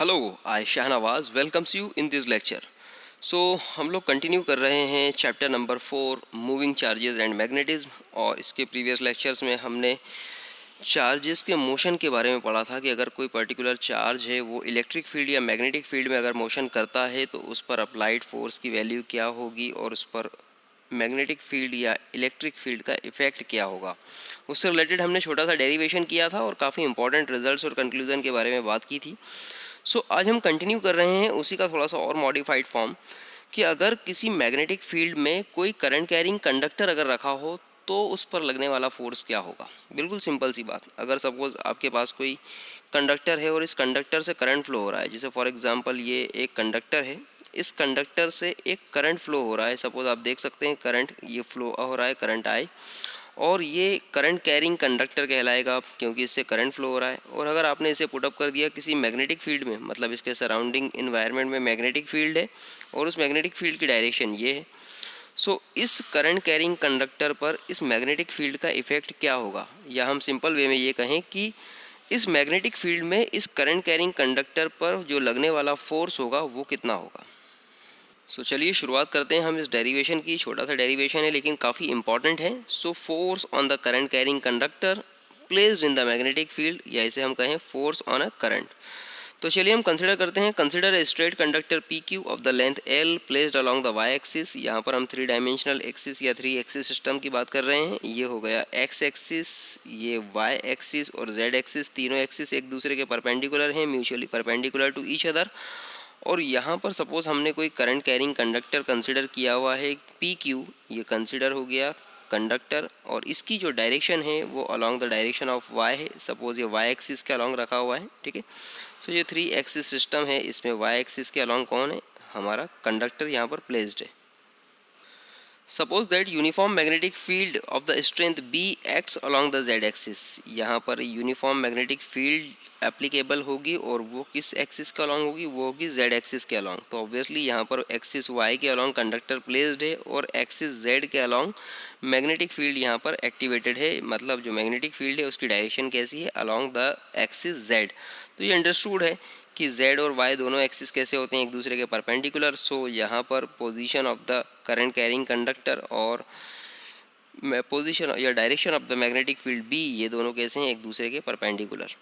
Hello, I Shahnawaz welcomes you in this lecture. So हम लोग continue कर रहे हैं chapter number 4 moving charges and magnetism. और इसके प्रीवियस लेक्चर्स में हमने चार्जेस के मोशन के बारे में पढ़ा था कि अगर कोई पर्टिकुलर चार्ज है वो इलेक्ट्रिक फील्ड या मैग्नेटिक फील्ड में अगर मोशन करता है तो उस पर अप्लाइड फोर्स की वैल्यू क्या होगी और उस पर मैग्नेटिक फील्ड या इलेक्ट्रिक फील्ड का इफेक्ट क्या होगा। उससे रिलेटेड हमने छोटा सा डेरिवेशन किया था और काफ़ी इंपॉर्टेंट रिजल्ट्स और कंक्लूजन के बारे में बात की थी। आज हम कंटिन्यू कर रहे हैं उसी का थोड़ा सा और मॉडिफाइड फॉर्म कि अगर किसी मैग्नेटिक फील्ड में कोई करंट कैरिंग कंडक्टर अगर रखा हो तो उस पर लगने वाला फोर्स क्या होगा। बिल्कुल सिंपल सी बात, अगर सपोज आपके पास कोई कंडक्टर है और इस कंडक्टर से करंट फ्लो हो रहा है, जैसे फॉर एग्जांपल ये एक कंडक्टर है, इस कंडक्टर से एक करंट फ्लो हो रहा है। सपोज आप देख सकते हैं करंट ये फ्लो हो रहा है, करंट आई, और ये करंट कैरिंग कंडक्टर कहलाएगा क्योंकि इससे करंट फ्लो हो रहा है। और अगर आपने इसे पुटअप कर दिया किसी मैग्नेटिक फील्ड में, मतलब इसके सराउंडिंग इन्वायरमेंट में मैग्नेटिक फील्ड है और उस मैग्नेटिक फील्ड की डायरेक्शन ये है, इस करंट कैरिंग कंडक्टर पर इस मैग्नेटिक फील्ड का इफेक्ट क्या होगा। या हम सिंपल वे में ये कहें कि इस मैग्नेटिक फील्ड में इस करंट कैरिंग कंडक्टर पर जो लगने वाला फोर्स होगा वो कितना होगा। चलिए शुरुआत करते हैं हम इस डेरिवेशन की। छोटा सा डेरिवेशन है लेकिन काफ़ी इंपॉर्टेंट है। Force on the current carrying conductor placed in the magnetic field, या इसे हम कहें फोर्स ऑन अ करंट। तो चलिए हम कंसिडर करते हैं। Consider a straight conductor P Q of the length L placed along the Y axis. यहाँ पर हम 3 डायमेंशनल एक्सिस या 3 एक्सिस सिस्टम की बात कर रहे हैं। ये हो गया एक्स एक्सिस, ये वाई एक्सिस और जेड एक्सिस। तीनों एक्सिस एक दूसरे के परपेंडिकुलर हैं, mutually perpendicular to each other. और यहाँ पर सपोज हमने कोई करंट कैरिंग कंडक्टर कंसिडर किया हुआ है पी क्यू, ये कंसिडर हो गया कंडक्टर, और इसकी जो डायरेक्शन है वो along the direction of Y है। सपोज ये वाई एक्सिस के अलोंग रखा हुआ है, ठीक है। ये 3 एक्सिस सिस्टम है, इसमें वाई एक्सिस के अलोंग कौन है, हमारा कंडक्टर यहाँ पर प्लेस्ड है। Suppose that uniform magnetic field of the strength B acts along the Z axis. यहाँ पर यूनिफॉर्म मैग्नेटिक फील्ड एप्लीकेबल होगी और वो किस एक्सिस के अलोंग होगी, वो होगी जेड एक्सिस के अलोंग। तो ऑब्वियसली यहाँ पर एक्सिस वाई के अलोंग कंडक्टर प्लेस्ड है और एक्सिस जेड के अलोंग मैग्नेटिक फील्ड यहाँ पर एक्टिवेटेड है। मतलब जो मैग्नेटिक फील्ड है उसकी डायरेक्शन कैसी है, अलोंग द एक्सिस जेड। तो ये अंडरस्टूड है कि z और y दोनों एक्सिस कैसे होते हैं, एक दूसरे के परपेंडिकुलर। यहाँ पर position of the current carrying conductor और पोजीशन या direction of the magnetic field b, ये दोनों कैसे हैं, एक दूसरे के perpendicular.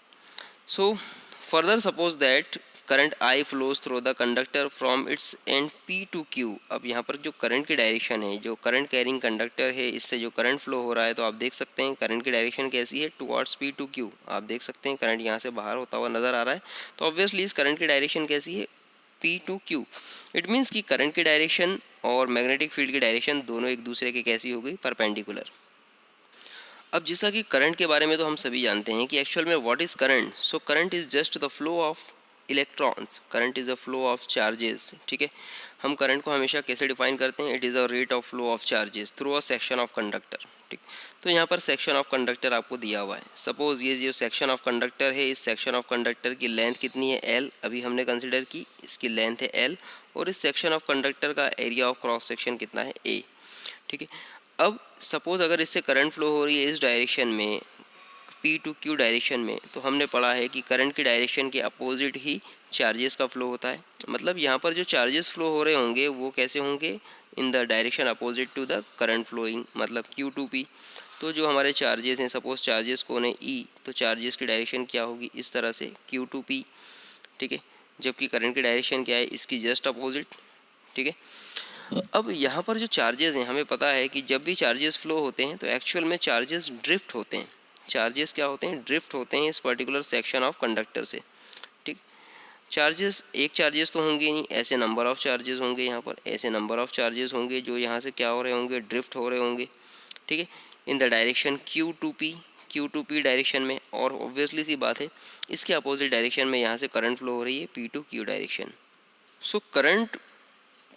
Further suppose that current I flows through the conductor from its end P to Q। अब यहाँ पर जो करंट की डायरेक्शन है, जो करंट कैरिंग कंडक्टर है, इससे जो करंट फ्लो हो रहा है, तो आप देख सकते हैं करंट की डायरेक्शन कैसी है, टुवर्ड्स P टू Q। आप देख सकते हैं करंट यहाँ से बाहर होता हुआ नजर आ रहा है, तो ऑब्वियसली इस करंट की डायरेक्शन कैसी है, P to Q। It means कि करंट की डायरेक्शन और मैग्नेटिक फील्ड की डायरेक्शन दोनों एक दूसरे के कैसी हो गई, परपेंडिकुलर। अब जैसा कि करंट के बारे में तो हम सभी जानते हैं कि एक्चुअल में what is current. Current is just the flow of electrons, current is a flow of charges, ठीक है। हम करंट को हमेशा कैसे डिफाइन करते हैं, it is a rate of flow of charges through a section of conductor, ठीक। तो यहाँ पर सेक्शन ऑफ कंडक्टर आपको दिया हुआ है। सपोज ये जो सेक्शन ऑफ कंडक्टर है, इस सेक्शन ऑफ कंडक्टर की लेंथ कितनी है, एल, अभी हमने कंसिडर की, इसकी लेंथ है एल, और इस सेक्शन ऑफ कंडक्टर का एरिया ऑफ क्रॉस सेक्शन कितना है, ए, ठीक है। अब सपोज अगर इससे करंट फ्लो हो रही है इस डायरेक्शन में, P टू Q डायरेक्शन में, तो हमने पढ़ा है कि करंट की डायरेक्शन के अपोजिट ही चार्जेस का फ्लो होता है। मतलब यहाँ पर जो चार्जेस फ्लो हो रहे होंगे वो कैसे होंगे, in the direction opposite to the current flowing, मतलब Q टू P। तो जो हमारे चार्जेस हैं, सपोज चार्जेस कौन है, E, तो चार्जेस की डायरेक्शन क्या होगी, इस तरह से Q टू P, ठीक है। जबकि करंट की डायरेक्शन क्या है, इसकी जस्ट अपोजिट, ठीक है। अब यहाँ पर जो चार्जेस हैं, हमें पता है कि जब भी चार्जेस फ्लो होते हैं तो एक्चुअल में चार्जेस ड्रिफ्ट होते हैं। चार्जेस क्या होते हैं, ड्रिफ्ट होते हैं इस पर्टिकुलर सेक्शन ऑफ कंडक्टर से, ठीक। चार्जेस एक चार्जेस तो होंगे नहीं, ऐसे नंबर ऑफ चार्जेस होंगे, यहाँ पर ऐसे नंबर ऑफ चार्जेस होंगे जो यहाँ से क्या हो रहे होंगे, ड्रिफ्ट हो रहे होंगे, ठीक है, in the direction Q to P direction में। और ऑब्वियसली सी बात है इसके अपोजिट डायरेक्शन में यहाँ से करंट फ्लो हो रही है P to Q direction. Current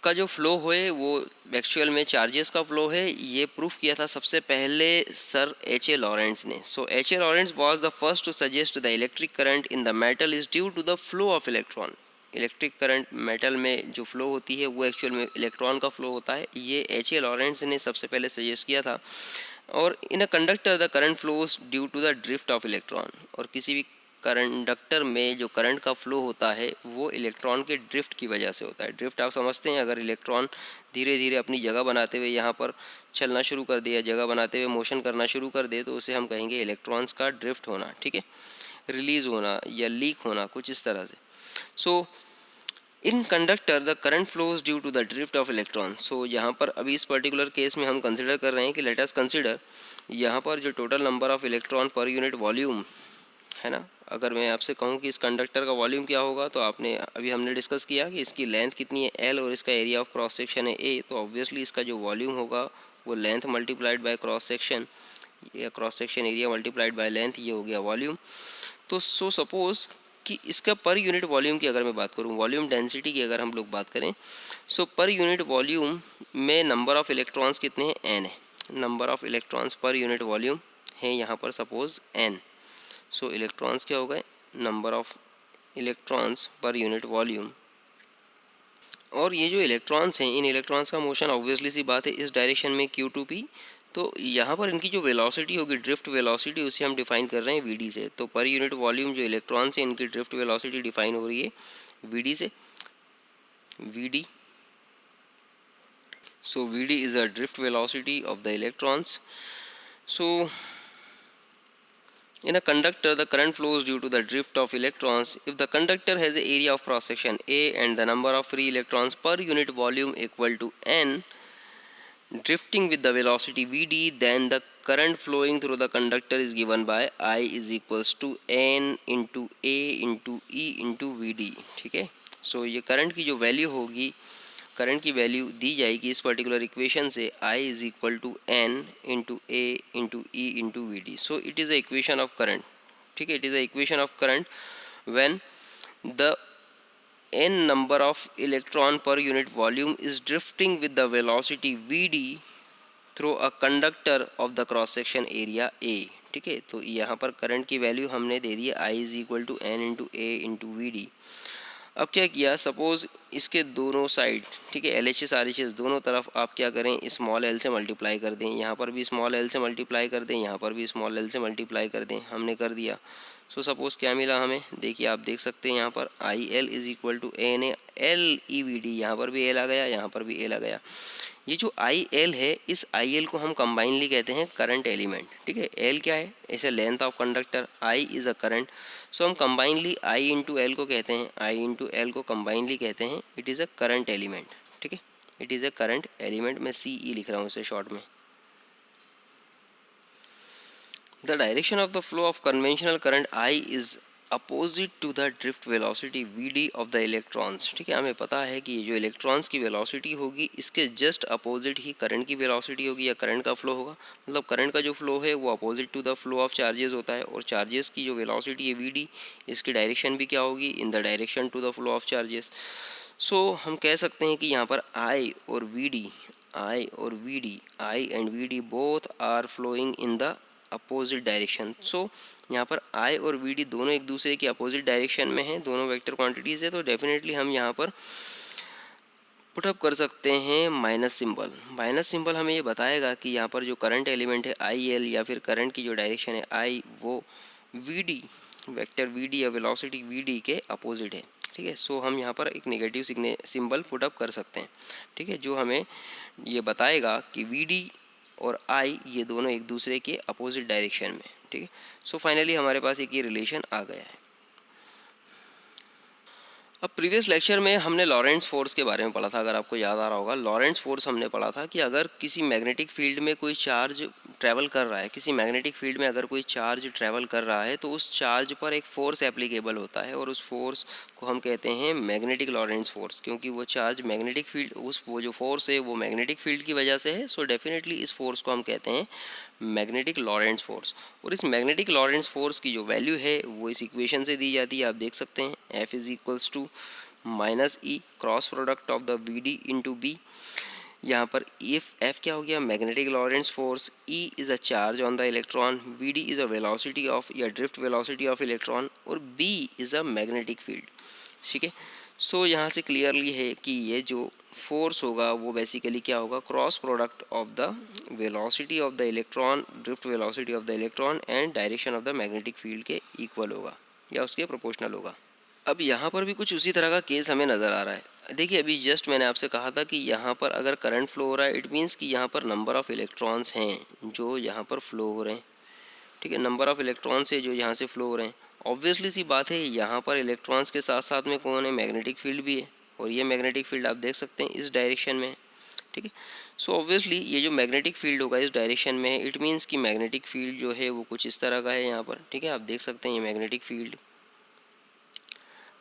का जो फ्लो है वो एक्चुअल में चार्जेस का फ्लो है, ये प्रूफ किया था सबसे पहले सर H.A. लॉरेंट्स ने। H.A. Lorentz was the first to suggest the electric current in the metal is due to the flow of electron. Electric current metal में जो फ्लो होती है वो एक्चुअल में इलेक्ट्रॉन का फ्लो होता है, ये H.A. लॉरेंट्स ने सबसे पहले सजेस्ट किया था। और in a conductor the current flows due to the drift of electron, और किसी भी कंडक्टर में जो करंट का फ्लो होता है वो इलेक्ट्रॉन के ड्रिफ्ट की वजह से होता है। ड्रिफ्ट आप समझते हैं, अगर इलेक्ट्रॉन धीरे धीरे अपनी जगह बनाते हुए यहाँ पर चलना शुरू कर दे या जगह बनाते हुए मोशन करना शुरू कर दे तो उसे हम कहेंगे इलेक्ट्रॉन्स का ड्रिफ्ट होना, ठीक है, रिलीज होना या लीक होना, कुछ इस तरह से। So in conductor the current flows due to the drift of electron. So यहाँ पर अभी इस पर्टिकुलर केस में हम कंसिडर कर रहे हैं कि लेट अस कंसिडर यहाँ पर जो टोटल नंबर ऑफ इलेक्ट्रॉन पर यूनिट वॉल्यूम है ना, अगर मैं आपसे कहूँ कि इस कंडक्टर का वॉल्यूम क्या होगा, तो आपने अभी हमने डिस्कस किया कि इसकी लेंथ कितनी है L और इसका एरिया ऑफ क्रॉस सेक्शन है A, तो ऑब्वियसली इसका जो वॉल्यूम होगा वो length multiplied by cross section या cross section area multiplied by length, ये हो गया वॉल्यूम। तो सो सपोज कि इसका पर यूनिट वॉल्यूम की अगर मैं बात करूँ, वॉल्यूम डेंसिटी की अगर हम लोग बात करें, सो पर यूनिट वॉल्यूम में नंबर ऑफ इलेक्ट्रॉन्स कितने हैं, n है। नंबर ऑफ इलेक्ट्रॉन्स पर यूनिट वॉल्यूम है यहाँ पर सपोज n। सो इलेक्ट्रॉन्स क्या हो गए, नंबर ऑफ इलेक्ट्रॉन्स पर यूनिट वॉल्यूम। और ये जो इलेक्ट्रॉन्स हैं, इन इलेक्ट्रॉन्स का मोशन ऑब्वियसली सी बात है इस डायरेक्शन में q2p। तो यहाँ पर इनकी जो वेलोसिटी होगी, ड्रिफ्ट वेलोसिटी, उसे हम डिफाइन कर रहे हैं vd से। तो पर यूनिट वॉल्यूम जो इलेक्ट्रॉन्स हैं इनकी ड्रिफ्ट वेलोसिटी डिफाइन हो रही है vd से, vd। So vd is a drift velocity of the electrons. So in a conductor the current flows due to the drift of electrons. If the conductor has an area of cross section A and the number of free electrons per unit volume equal to n drifting with the velocity vd, then the current flowing through the conductor is given by I is equals to n into a into e into vd, ठीक है। सो ये current की जो value होगी, current की value दी जाएगी इस पर्टिकुलर इक्वेशन से I is equal to n into A into E into V D. So it is a equation of current, ठीक है, it is a equation of current when the n number of electron per unit volume is drifting with the velocity vd through a conductor of the cross section area A, ठीक है। तो यहाँ पर current की value हमने दे दी है I is equal to n into A into V D. अब क्या किया, सपोज इसके दोनों साइड, ठीक है, L H S R H S दोनों तरफ आप क्या करें, स्मॉल एल से मल्टीप्लाई कर दें, यहाँ पर भी स्मॉल एल से मल्टीप्लाई कर दें, यहाँ पर भी स्मॉल एल से मल्टीप्लाई कर दें, हमने कर दिया। सो सपोज क्या मिला हमें, देखिए आप देख सकते हैं यहाँ पर I L is equal to N L E V D, यहाँ पर भी एल आ गया, यहाँ पर भी एल आ गया। ये जो आई एल है, इस आई एल को हम कंबाइनली कहते हैं करंट एलिमेंट, ठीक है। एल क्या है, ऐसे length of conductor, I is a current. So हम कंबाइनली आई इंटू एल को कहते हैं, आई इंटू एल को कंबाइनली कहते हैं it is a current element, ठीक है, it is a current element. मैं सी ई लिख रहा हूँ इसे शॉर्ट में। The direction of the flow of conventional current I is opposite to the drift velocity Vd of the electrons, ठीक है। हमें पता है कि ये जो इलेक्ट्रॉन्स की वेलोसिटी होगी इसके जस्ट अपोजिट ही करंट की वेलोसिटी होगी या करंट का फ्लो होगा। मतलब करंट का जो फ्लो है वो opposite to the flow of charges होता है, और चार्जेस की जो वेलोसिटी है Vd, इसकी डायरेक्शन भी क्या होगी, in the direction to the flow of charges. So हम कह सकते हैं कि यहाँ पर I और Vd, I and Vd both are flowing in the opposite direction. So यहाँ पर I और Vd दोनों एक दूसरे की अपोजिट डायरेक्शन में हैं, दोनों वेक्टर क्वांटिटीज़ है, तो डेफिनेटली हम यहाँ पर पुटअप कर सकते हैं माइनस सिंबल। माइनस सिंबल हमें ये बताएगा कि यहाँ पर जो करंट एलिमेंट है आई एल या फिर करंट की जो डायरेक्शन है आई, वो Vd वेक्टर Vd या वेलोसिटी Vd के अपोजिट है, ठीक है। सो हम यहाँ पर एक नेगेटिव सिंबल पुटअप कर सकते हैं, ठीक है, जो हमें ये बताएगा कि Vd और I ये दोनों एक दूसरे के अपोजिट डायरेक्शन में, ठीक है। सो फाइनली हमारे पास एक ये रिलेशन आ गया है। अब प्रीवियस लेक्चर में हमने लॉरेंट्ज़ फोर्स के बारे में पढ़ा था, अगर आपको याद आ रहा होगा। लॉरेंट्ज़ फोर्स हमने पढ़ा था कि अगर किसी मैग्नेटिक फील्ड में कोई चार्ज ट्रैवल कर रहा है, किसी मैग्नेटिक फील्ड में अगर कोई चार्ज ट्रैवल कर रहा है तो उस चार्ज पर एक फोर्स एप्लीकेबल होता है, और उस फोर्स को हम कहते हैं मैग्नेटिक लॉरेंट्ज़ फोर्स, क्योंकि वो चार्ज मैग्नेटिक फील्ड, वो जो फोर्स है वो मैग्नेटिक फील्ड की वजह से है। सो डेफिनेटली इस फोर्स को हम कहते हैं मैग्नेटिक लॉरेंट्ज़ फोर्स। और इस मैग्नेटिक लॉरेंट्ज़ फोर्स की जो वैल्यू है वो इस इक्वेशन से दी जाती है, आप देख सकते हैं, F is equals to minus E cross product of the V D into B. यहाँ पर एफ क्या हो गया, magnetic Lorentz force, E is a charge on the electron, V D is a velocity of या drift velocity of electron, और B is a magnetic field, ठीक है। सो यहाँ से क्लियरली है कि ये जो फोर्स होगा वो बेसिकली क्या होगा, cross product of the velocity of the electron, drift velocity of the electron and direction of the magnetic field के इक्वल होगा, या उसके प्रोपोर्शनल होगा। अब यहाँ पर भी कुछ उसी तरह का केस हमें नज़र आ रहा है। देखिए अभी जस्ट मैंने आपसे कहा था कि यहाँ पर अगर करंट फ्लो हो रहा है, इट मीन्स कि यहाँ पर नंबर ऑफ़ इलेक्ट्रॉन्स हैं जो यहाँ पर फ्लो हो रहे हैं, ठीक है, नंबर ऑफ़ इलेक्ट्रॉन्स है जो यहाँ से फ्लो हो रहे हैं। ऑब्वियसली सी बात है, यहाँ पर इलेक्ट्रॉन्स के साथ साथ में कौन है, मैग्नेटिक फील्ड भी है, और ये मैग्नेटिक फील्ड आप देख सकते हैं इस डायरेक्शन में है, ठीक है। सो ऑब्वियसली ये जो मैग्नेटिक फील्ड होगा इस डायरेक्शन में है, इट मीन्स कि मैग्नेटिक फील्ड जो है वो कुछ इस तरह का है यहाँ पर, ठीक है, आप देख सकते हैं ये मैग्नेटिक फील्ड।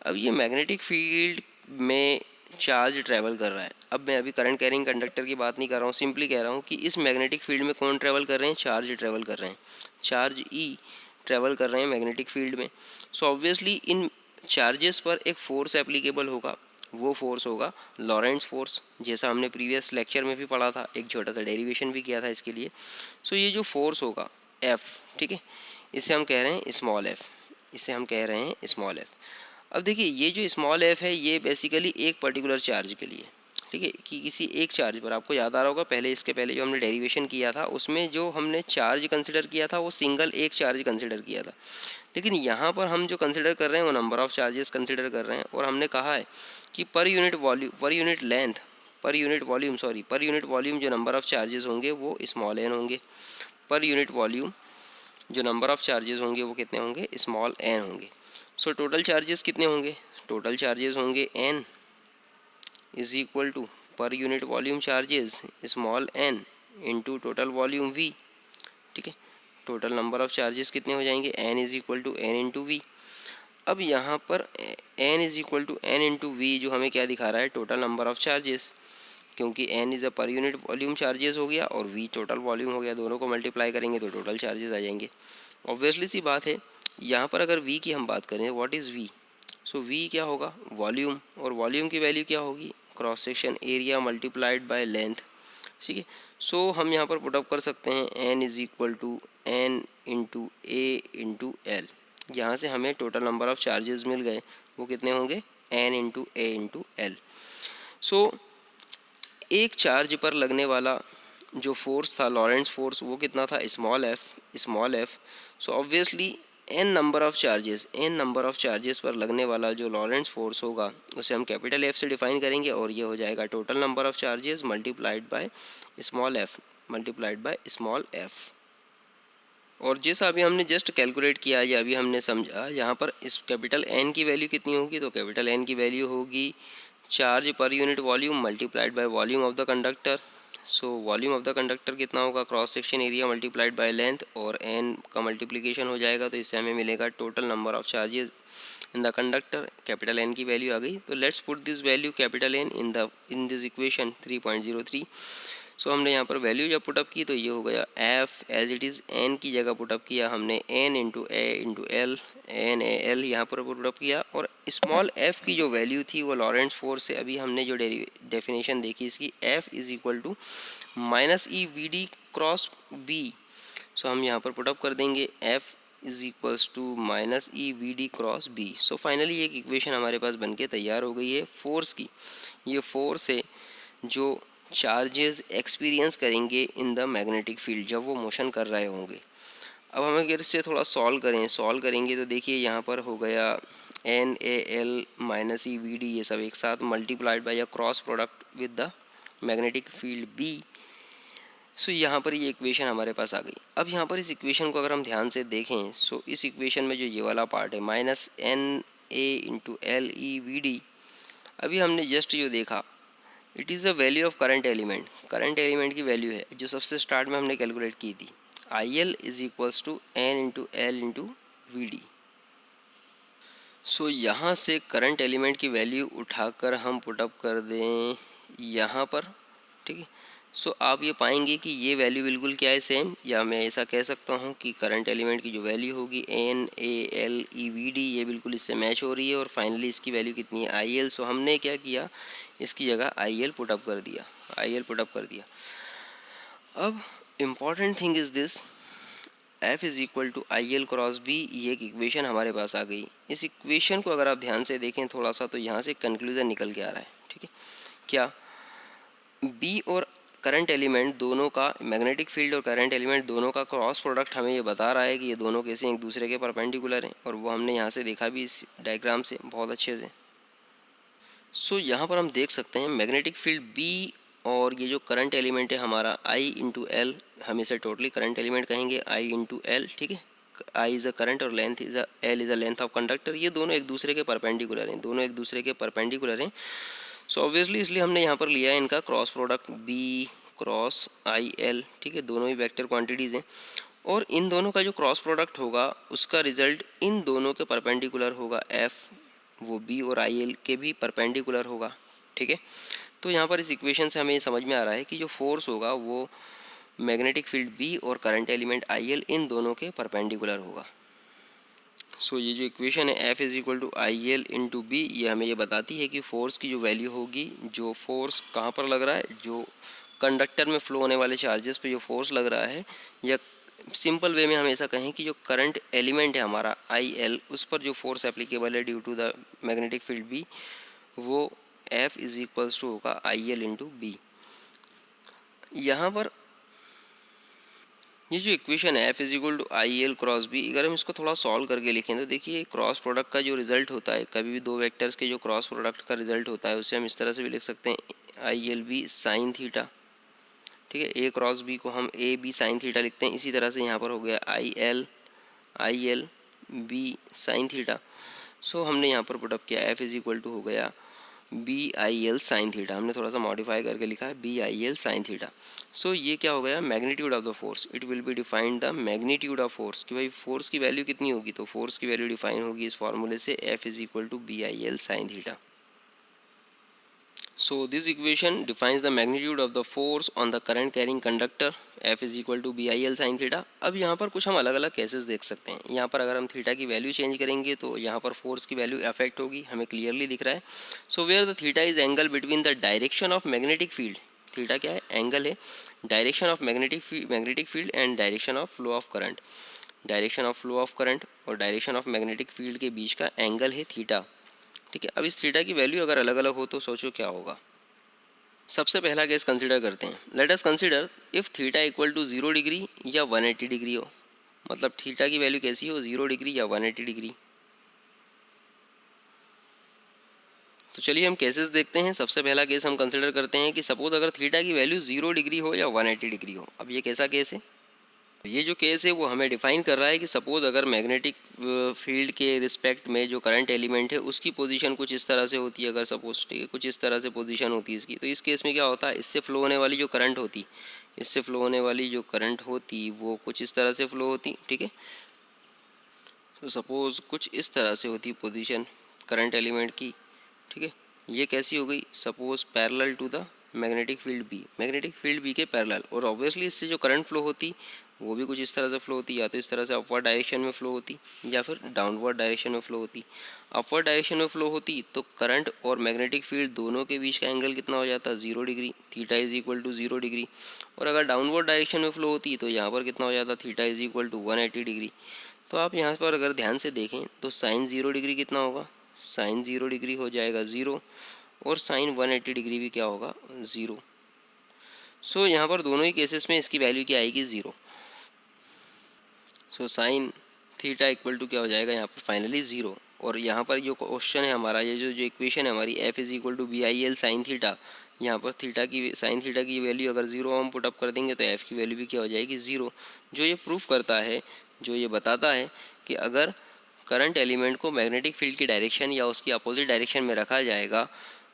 अब ये मैग्नेटिक फील्ड में चार्ज ट्रैवल कर रहा है। अब मैं अभी करंट कैरिंग कंडक्टर की बात नहीं कर रहा हूँ, सिंपली कह रहा हूँ कि इस मैग्नेटिक फील्ड में कौन ट्रैवल कर रहे हैं, चार्ज ट्रैवल कर रहे हैं, चार्ज ई ट्रैवल कर रहे हैं मैग्नेटिक फील्ड में। सो ऑब्वियसली इन चार्जेस पर एक फोर्स एप्लीकेबल होगा, वो फोर्स होगा लॉरेंट्ज फोर्स, जैसा हमने प्रीवियस लेक्चर में भी पढ़ा था, एक छोटा सा डेरिवेशन भी किया था इसके लिए। सो ये जो फोर्स होगा एफ, ठीक है, इसे हम कह रहे हैं स्मॉल एफ, इसे हम कह रहे हैं स्मॉल एफ। अब देखिए ये जो स्मॉल एफ है ये बेसिकली एक पर्टिकुलर चार्ज के लिए, ठीक है, कि किसी एक चार्ज पर, आपको याद आ रहा होगा पहले, इसके पहले जो हमने डेरिवेशन किया था उसमें जो हमने चार्ज कंसिडर किया था वो सिंगल एक चार्ज कंसिडर किया था, लेकिन यहाँ पर हम जो कंसिडर कर रहे हैं वो नंबर ऑफ़ चार्जेस कंसिडर कर रहे हैं। और हमने कहा है कि पर यूनिट वॉल्यूम, पर यूनिट लेंथ, पर यूनिट वॉल्यूम, सॉरी, पर यूनिट वॉल्यूम जो नंबर ऑफ़ चार्जेस होंगे वो स्मॉल एन होंगे, पर यूनिट वॉल्यूम जो नंबर ऑफ़ चार्जेस होंगे वो कितने होंगे, स्मॉल एन होंगे। सो टोटल चार्जेस कितने होंगे, टोटल चार्जेस होंगे N is equal to per unit volume charges small N into total volume V, ठीक है, टोटल नंबर ऑफ़ चार्जेस कितने हो जाएंगे, N is equal to N into V. अब यहाँ पर N is equal to N into V जो हमें क्या दिखा रहा है, टोटल नंबर ऑफ़ चार्जेस, क्योंकि N is a per unit volume charges हो गया और वी टोटल वॉल्यूम हो गया, दोनों को मल्टीप्लाई करेंगे तो टोटल चार्जेस आ जाएंगे। ऑब्वियसली सी बात है, यहाँ पर अगर वी की हम बात करें, what is V, so V क्या होगा, वॉल्यूम, और वॉल्यूम की वैल्यू क्या होगी, cross section area multiplied by length, ठीक है। सो हम यहाँ पर पुटअप कर सकते हैं N is equal to N into A into L, यहाँ से हमें टोटल नंबर ऑफ़ चार्जेस मिल गए, वो कितने होंगे, N into A into L. So एक चार्ज पर लगने वाला जो फोर्स था, लॉरेंट्ज फोर्स, वो कितना था, small F, small F. So obviously N number of charges, N number of charges पर लगने वाला जो लॉरेंट्ज फोर्स होगा उसे हम कैपिटल एफ से डिफाइन करेंगे, और ये हो जाएगा total number of charges multiplied by small F, multiplied by small F. और जैसा अभी हमने जस्ट कैलकुलेट किया या अभी हमने समझा, यहाँ पर इस कैपिटल एन की वैल्यू कितनी होगी, तो कैपिटल एन की वैल्यू होगी charge per unit volume multiplied by volume of the conductor. So volume of the conductor कितना होगा, cross section area multiplied by length, और एन का मल्टीप्लिकेशन हो जाएगा तो इससे हमें मिलेगा total number of charges in the conductor. Capital N की वैल्यू आ गई, तो let's put this value capital N in this equation 3.03। So हमने यहाँ पर वैल्यू जब पुटअप की तो ये हो गया F as it is, N की जगह पुटअप किया हमने N into L, N A L यहाँ पर पुटअप किया, और स्मॉल एफ की जो वैल्यू थी वो लॉरेंट्ज फोर्स से अभी हमने जो डेफिनेशन देखी इसकी, F is equal to minus E V D cross B. So हम यहाँ पर पुटअप कर देंगे F is equals to minus E V D cross B. So finally एक इक्वेशन हमारे पास बनके तैयार हो गई है फोर्स की। ये फोर्स है जो चार्जेस एक्सपीरियंस करेंगे इन द मैग्नेटिक फील्ड जब वो मोशन कर रहे होंगे। अब हम अगर इससे थोड़ा सॉल्व करेंगे तो देखिए यहाँ पर हो गया N A L minus E V D, ये सब एक साथ मल्टीप्लाइड बाय या cross product with the magnetic field B. So यहाँ पर ये इक्वेशन हमारे पास आ गई। अब यहाँ पर इस इक्वेशन को अगर हम ध्यान से देखें, सो इस इक्वेशन में जो ये वाला पार्ट है minus N A into L E V D, अभी हमने जस्ट जो देखा it is the value of current element, current element की वैल्यू है जो सबसे स्टार्ट में हमने कैलकुलेट की थी, I L is equals to N into L into V D. So यहाँ से करंट एलिमेंट की वैल्यू उठाकर हम पुटअप कर दें यहाँ पर, ठीक है। सो आप ये पाएंगे कि ये वैल्यू बिल्कुल क्या है, सेम, या मैं ऐसा कह सकता हूँ कि करंट एलिमेंट की जो वैल्यू होगी N A L E V D, ये बिल्कुल इससे मैच हो रही है, और फाइनली इसकी वैल्यू कितनी है, आई एल। सो हमने क्या किया, इसकी जगह आई एल पुटअप कर दिया, आई एल पुटअप कर दिया। अब important thing is this, F is equal to I L cross B, ये एक इक्वेशन हमारे पास आ गई। इस इक्वेशन को अगर आप ध्यान से देखें थोड़ा सा तो यहाँ से कंक्लूजन निकल के आ रहा है, ठीक है। क्या बी और करंट एलिमेंट दोनों का, मैग्नेटिक फील्ड और करंट एलिमेंट दोनों का क्रॉस प्रोडक्ट हमें ये बता रहा है कि ये दोनों कैसे एक दूसरे के परपेंडिकुलर हैं, और वो हमने यहाँ से देखा भी इस डायग्राम से बहुत अच्छे से। सो यहाँ पर हम देख सकते हैं मैग्नेटिक फील्ड बी और ये जो करंट एलिमेंट है हमारा आई इंटू एल, हम इसे टोटली करंट एलिमेंट कहेंगे आई इंटू एल, ठीक है। आई इज़ अ करंट और length is a L is a length of conductor. ये दोनों एक दूसरे के परपेंडिकुलर हैं, दोनों एक दूसरे के परपेंडिकुलर हैं। सो ऑब्वियसली इसलिए हमने यहाँ पर लिया है इनका cross product B cross I L, ठीक है। दोनों ही वेक्टर क्वांटिटीज़ हैं, और इन दोनों का जो क्रॉस प्रोडक्ट होगा उसका रिजल्ट इन दोनों के परपेंडिकुलर होगा एफ, वो बी और आई एल के भी परपेंडिकुलर होगा, ठीक है। तो यहाँ पर इस इक्वेशन से हमें समझ में आ रहा है कि जो फोर्स होगा वो मैग्नेटिक फील्ड बी और करंट एलिमेंट आई एल इन दोनों के परपेंडिकुलर होगा। सो ये जो इक्वेशन है F is equal to I L into B, ये हमें ये बताती है कि फोर्स की जो वैल्यू होगी, जो फोर्स कहाँ पर लग रहा है, जो कंडक्टर में फ्लो होने वाले चार्जेस पे जो फोर्स लग रहा है, या सिंपल वे में हम ऐसा कहें कि जो करंट एलिमेंट है हमारा आई एल, उस पर जो फोर्स एप्लीकेबल है due to the magnetic field B, वो एफ इज़ इक्वल्स टू होगा आई एल इंटू बी। यहाँ पर ये जो इक्वेशन है F is equal to I L cross B, अगर हम इसको थोड़ा सॉल्व करके लिखें तो देखिए क्रॉस प्रोडक्ट का जो रिजल्ट होता है, कभी भी दो वेक्टर्स के जो क्रॉस प्रोडक्ट का रिजल्ट होता है उसे हम इस तरह से भी लिख सकते हैं I L B sine theta, ठीक है। ए क्रॉस बी को हम ए बी साइन थीटा लिखते हैं। इसी तरह से यहाँ पर हो गया I L B sine theta. So हमने यहाँ पर पुटअप किया एफ इज इक्वल टू हो गया B I L sine theta, हमने थोड़ा सा मॉडिफाई करके लिखा है B I L sine theta. So ये क्या हो गया, magnitude of the force, it will be defined the magnitude of force, कि भाई फोर्स की वैल्यू कितनी होगी, तो फोर्स की वैल्यू डिफाइन होगी इस फॉर्मूले से F is equal to B I L sine theta. So this equation defines the magnitude of the force on the current carrying conductor F is equal to BIL sin theta। अब यहाँ पर कुछ हम अलग अलग केसेस देख सकते हैं। यहाँ पर अगर हम थीटा की वैल्यू चेंज करेंगे तो यहाँ पर फोर्स की वैल्यू अफेक्ट होगी, हमें क्लियरली दिख रहा है। So where the theta is angle between the direction of magnetic field, theta क्या है, एंगल है, direction of magnetic field and direction of flow of current, direction of flow of current और direction of magnetic field के बीच का angle है theta, ठीक है। अब इस थीटा की वैल्यू अगर अलग अलग हो तो सोचो क्या होगा। सबसे पहला केस कंसीडर करते हैं। Let us consider if theta equal to 0 degree या 180 डिग्री हो, मतलब थीटा की वैल्यू कैसी हो, 0 डिग्री या 180 डिग्री। तो चलिए हम केसेस देखते हैं। सबसे पहला केस हम कंसीडर करते हैं कि सपोज अगर थीटा की वैल्यू 0 डिग्री हो या 180 डिग्री हो। अब ये कैसा केस है, ये जो केस है वो हमें डिफाइन कर रहा है कि सपोज़ अगर मैग्नेटिक फील्ड के रिस्पेक्ट में जो करंट एलिमेंट है उसकी पोजीशन कुछ इस तरह से होती है, अगर सपोज, ठीक है, कुछ इस तरह से पोजीशन होती है इसकी, तो इस केस में क्या होता है, इससे फ्लो होने वाली जो करंट होती, इससे फ्लो होने वाली जो करंट होती वो कुछ इस तरह से फ्लो होती, ठीक है। तो सपोज़ कुछ इस तरह से होती पोजीशन करंट एलिमेंट की, ठीक है। ये कैसी हो गई, suppose parallel to the magnetic field B, magnetic field B के पैरेलल, और ऑब्वियसली इससे जो करंट फ्लो होती वो भी कुछ इस तरह से फ्लो होती, या तो इस तरह से अपवर्ड डायरेक्शन में फ्लो होती या फिर डाउनवर्ड डायरेक्शन में फ्लो होती। अपवर्ड डायरेक्शन में फ्लो होती तो करंट और मैग्नेटिक फील्ड दोनों के बीच का एंगल कितना हो जाता, 0 degree, theta is equal to 0 degree. और अगर डाउनवर्ड डायरेक्शन में फ्लो होती तो यहाँ पर कितना हो जाता, theta is equal to 180 degree. तो आप यहाँ पर अगर ध्यान से देखें तो साइन 0 डिग्री कितना होगा, साइन 0 डिग्री हो जाएगा 0, और साइन 180 डिग्री भी क्या होगा, 0। सो यहाँ पर दोनों ही केसेस में इसकी वैल्यू क्या आएगी, 0। So sine theta equal to क्या हो जाएगा यहाँ पर फाइनली 0। और यहाँ पर जो क्वेश्चन है हमारा, ये जो इक्वेशन है हमारी F is equal to B I L sine theta, यहाँ पर थीटा की साइन थीटा की वैल्यू अगर 0 हम पुटअप कर देंगे तो एफ़ की वैल्यू भी क्या हो जाएगी, 0। जो ये प्रूफ करता है, जो ये बताता है कि अगर करंट एलिमेंट को मैग्नेटिक फील्ड की डायरेक्शन या उसकी अपोजिट डायरेक्शन में रखा जाएगा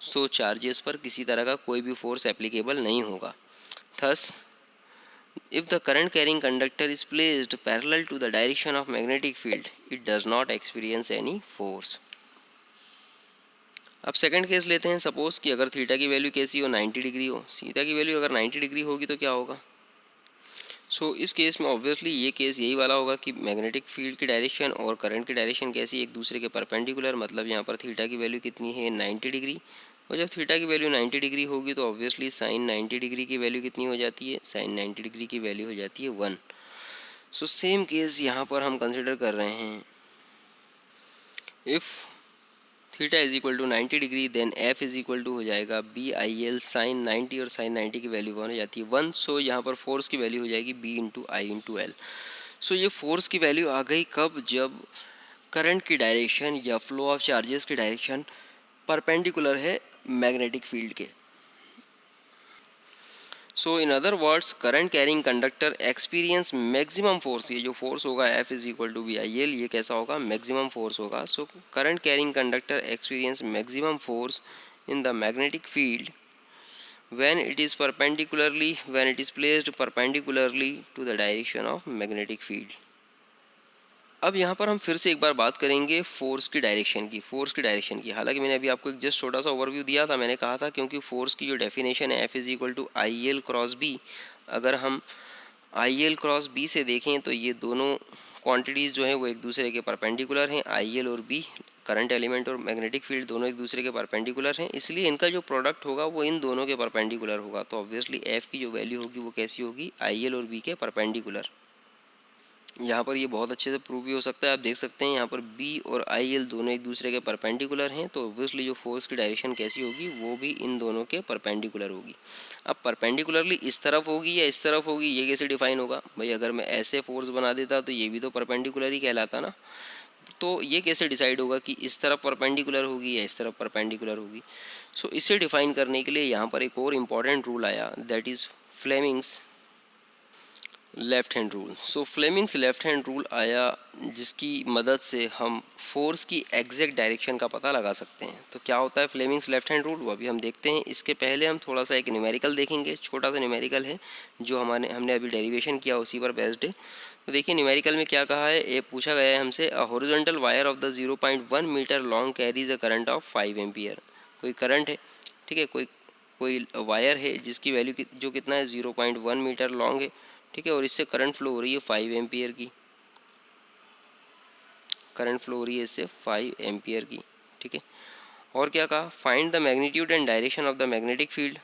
तो चार्जेस पर किसी तरह का कोई भी फोर्स एप्लीकेबल नहीं होगा। Thus if the current carrying conductor is placed parallel to the direction of magnetic field, it does not experience any force। अब सेकंड केस लेते हैं। सपोज कि अगर थीटा की वैल्यू कैसी हो, 90 डिग्री हो, थीटा की वैल्यू अगर 90 डिग्री होगी तो क्या होगा। इस केस में ऑब्वियसली ये केस यही वाला होगा कि मैग्नेटिक फील्ड की डायरेक्शन और करंट की डायरेक्शन कैसी, एक दूसरे के परपेंडिकुलर, मतलब यहाँ पर थीटा की वैल्यू कितनी है, 90 डिग्री। और जब थीटा की वैल्यू 90 डिग्री होगी तो ऑब्वियसली साइन 90 डिग्री की वैल्यू कितनी हो जाती है, साइन 90 डिग्री की वैल्यू हो जाती है 1। सेम केस यहाँ पर हम कंसिडर कर रहे हैं। If theta is equal to 90 degree, then F is equal to हो जाएगा बी आई एल साइन 90, और साइन 90 की वैल्यू 1 हो जाती है 1। सो यहाँ पर फोर्स की वैल्यू हो जाएगी बी इंटू आई इंटू एल। सो ये फोर्स की वैल्यू आ गई कब, जब करंट की डायरेक्शन या फ्लो ऑफ चार्जेस की डायरेक्शन परपेंडिकुलर है मैग्नेटिक फील्ड के। So in other words current carrying conductor experience maximum force, ये जो फोर्स होगा F is equal to B I L, ये कैसा होगा, मैक्सिमम फोर्स होगा। So current carrying conductor experience maximum force in the magnetic field when it is placed perpendicularly to the direction of magnetic field। अब यहाँ पर हम फिर से एक बार बात करेंगे फोर्स की डायरेक्शन की। हालांकि मैंने अभी आपको एक जस्ट छोटा सा ओवरव्यू दिया था, मैंने कहा था क्योंकि फोर्स की जो डेफिनेशन है F is equal to I L cross B, अगर हम आई एल क्रॉस बी से देखें तो ये दोनों क्वांटिटीज़ जो हैं वो एक दूसरे के परपेंडिकुलर हैं। आई एल और बी, करंट एलिमेंट और मैग्नेटिक फील्ड, दोनों एक दूसरे के परपेंडिकुलर हैं, इसलिए इनका जो प्रोडक्ट होगा वो इन दोनों के परपेंडिकुलर होगा। तो ऑब्वियसली एफ की जो वैल्यू होगी वो कैसी होगी, आई एल और बी के परपेंडिकुलर। यहाँ पर ये बहुत अच्छे से प्रूव भी हो सकता है, आप देख सकते हैं यहाँ पर B और IL दोनों एक दूसरे के परपेंडिकुलर हैं, तो ऑब्वियसली जो फोर्स की डायरेक्शन कैसी होगी वो भी इन दोनों के परपेंडिकुलर होगी। अब परपेंडिकुलरली इस तरफ होगी या इस तरफ होगी, ये कैसे डिफाइन होगा भाई, अगर मैं ऐसे फोर्स बना देता तो ये भी तो परपेंडिकुलर ही कहलाता ना, तो ये कैसे डिसाइड होगा कि इस तरफ परपेंडिकुलर होगी या इस तरफ परपेंडिकुलर होगी। सो इसे डिफाइन करने के लिए यहाँ पर एक और इम्पॉर्टेंट रूल आया, that is Fleming's left hand rule. So Fleming's left hand rule आया, जिसकी मदद से हम फोर्स की एग्जैक्ट डायरेक्शन का पता लगा सकते हैं। तो क्या होता है फ्लेमिंग्स लेफ्ट हैंड रूल, वो अभी हम देखते हैं। इसके पहले हम थोड़ा सा एक न्यूमेरिकल देखेंगे, छोटा सा न्यूमेरिकल है जो हमने अभी डेरिवेशन किया उसी पर बेस्ड है। तो देखिए न्यूमेरिकल में क्या कहा है, ये पूछा गया है हमसे, a horizontal wire of the 0.1 metre long carries a current of 5 ampere. कोई करंट है, ठीक है, कोई वायर है जिसकी वैल्यू जो कितना है 0.1 मीटर लॉन्ग है, ठीक है, और इससे करंट फ्लो हो रही है 5 एम्पियर की, करंट फ्लो हो रही है इससे 5 एम्पियर की, ठीक है। और क्या कहा, find the magnitude and direction of the magnetic field,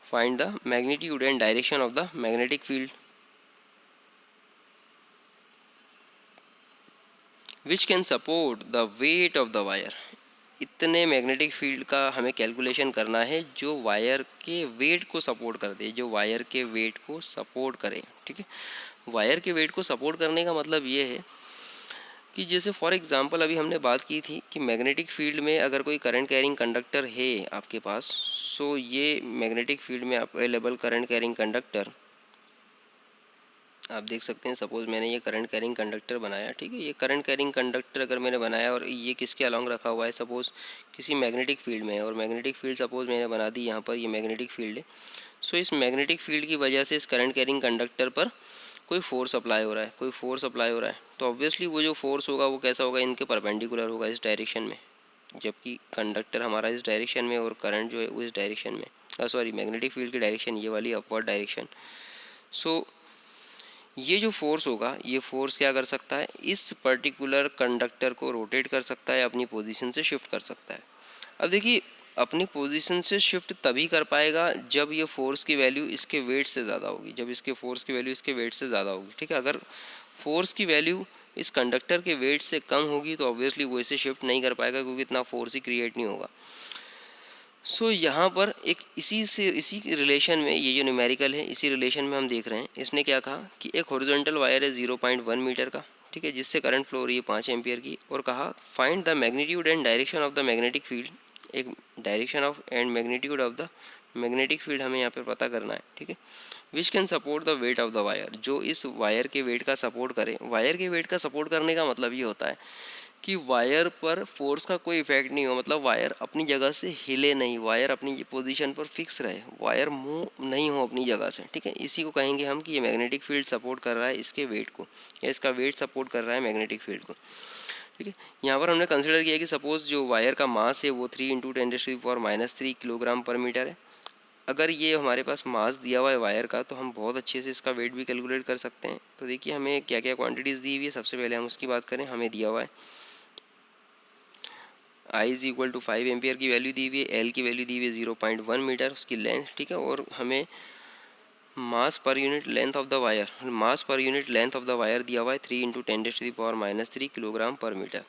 find the magnitude and direction of the magnetic field which can support the weight of the wire. इतने मैग्नेटिक फील्ड का हमें कैलकुलेशन करना है जो वायर के वेट को support कर दे, जो वायर के वेट को सपोर्ट करे, ठीक है। वायर के वेट को सपोर्ट करने का मतलब ये है कि जैसे फॉर एग्जांपल अभी हमने बात की थी कि मैग्नेटिक फील्ड में अगर कोई करंट कैरिंग कंडक्टर है आपके पास, सो ये मैग्नेटिक फील्ड में अवेलेबल करंट कैरिंग कंडक्टर आप देख सकते हैं। सपोज़ मैंने ये करंट कैरिंग कंडक्टर बनाया, ठीक है, ये करंट कैरिंग कंडक्टर अगर मैंने बनाया और ये किसके अलॉन्ग रखा हुआ है, सपोज़ किसी मैग्नेटिक फील्ड में, और मैग्नेटिक फील्ड सपोज़ मैंने बना दी यहाँ पर, ये मैग्नेटिक फील्ड है। सो इस मैग्नेटिक फील्ड की वजह से इस करंट कैरिंग कंडक्टर पर कोई फोर्स अप्लाई हो रहा है, तो ऑब्वियसली वो जो फोर्स होगा वो कैसा होगा, इनके परपेंडिकुलर होगा इस डायरेक्शन में, जबकि कंडक्टर हमारा इस डायरेक्शन में और करंट जो है वो इस डायरेक्शन में, सॉरी मैग्नेटिक फील्ड की डायरेक्शन ये वाली अपवर्ड डायरेक्शन। सो ये जो फोर्स होगा, ये फोर्स क्या कर सकता है, इस पर्टिकुलर कंडक्टर को रोटेट कर सकता है, अपनी पोजीशन से शिफ्ट कर सकता है। अब देखिए अपनी पोजीशन से शिफ्ट तभी कर पाएगा जब ये फोर्स की वैल्यू इसके वेट से ज़्यादा होगी, जब इसके फोर्स की वैल्यू इसके वेट से ज़्यादा होगी, ठीक है। अगर फोर्स की वैल्यू इस कंडक्टर के वेट से कम होगी तो ऑब्वियसली वो इसे शिफ्ट नहीं कर पाएगा, क्योंकि इतना फोर्स ही क्रिएट नहीं होगा। सो यहाँ पर एक इसी रिलेशन में, ये जो न्यूमेरिकल है इसी रिलेशन में हम देख रहे हैं, इसने क्या कहा कि एक हॉरिजॉन्टल वायर है 0.1 मीटर का, ठीक है, जिससे करंट फ्लो हो रही है 5 एम्पियर की, और कहा find the magnitude and direction of the magnetic field. एक direction of and magnitude of the magnetic field हमें यहाँ पर पता करना है, ठीक है, which can support the weight of the wire, जो इस वायर के वेट का सपोर्ट करे। वायर के वेट का सपोर्ट करने का मतलब ये होता है कि वायर पर फोर्स का कोई इफेक्ट नहीं हो, मतलब वायर अपनी जगह से हिले नहीं, वायर अपनी पोजीशन पर फिक्स रहे, वायर मूव नहीं हो अपनी जगह से, ठीक है। इसी को कहेंगे हम कि ये मैग्नेटिक फील्ड सपोर्ट कर रहा है इसके वेट को, या इसका वेट सपोर्ट कर रहा है मैग्नेटिक फील्ड को, ठीक है। यहाँ पर हमने कंसिडर किया कि सपोज़ जो वायर का मास है वो 3 × 10⁻³ किलोग्राम पर मीटर है। अगर ये हमारे पास मास दिया हुआ है वायर का, तो हम बहुत अच्छे से इसका वेट भी कैलकुलेट कर सकते हैं। तो देखिए हमें क्या क्या क्वांटिटीज़ दी हुई है, सबसे पहले हम उसकी बात करें। हमें दिया हुआ है I is equal to 5 ampere की वैल्यू दी हुई है, L की वैल्यू दी हुई है 0.1 मीटर उसकी लेंथ, ठीक है, और हमें mass per unit length of the wire, mass per unit length of the wire दिया हुआ है 3 इंटू 10⁻³ किलोग्राम पर मीटर।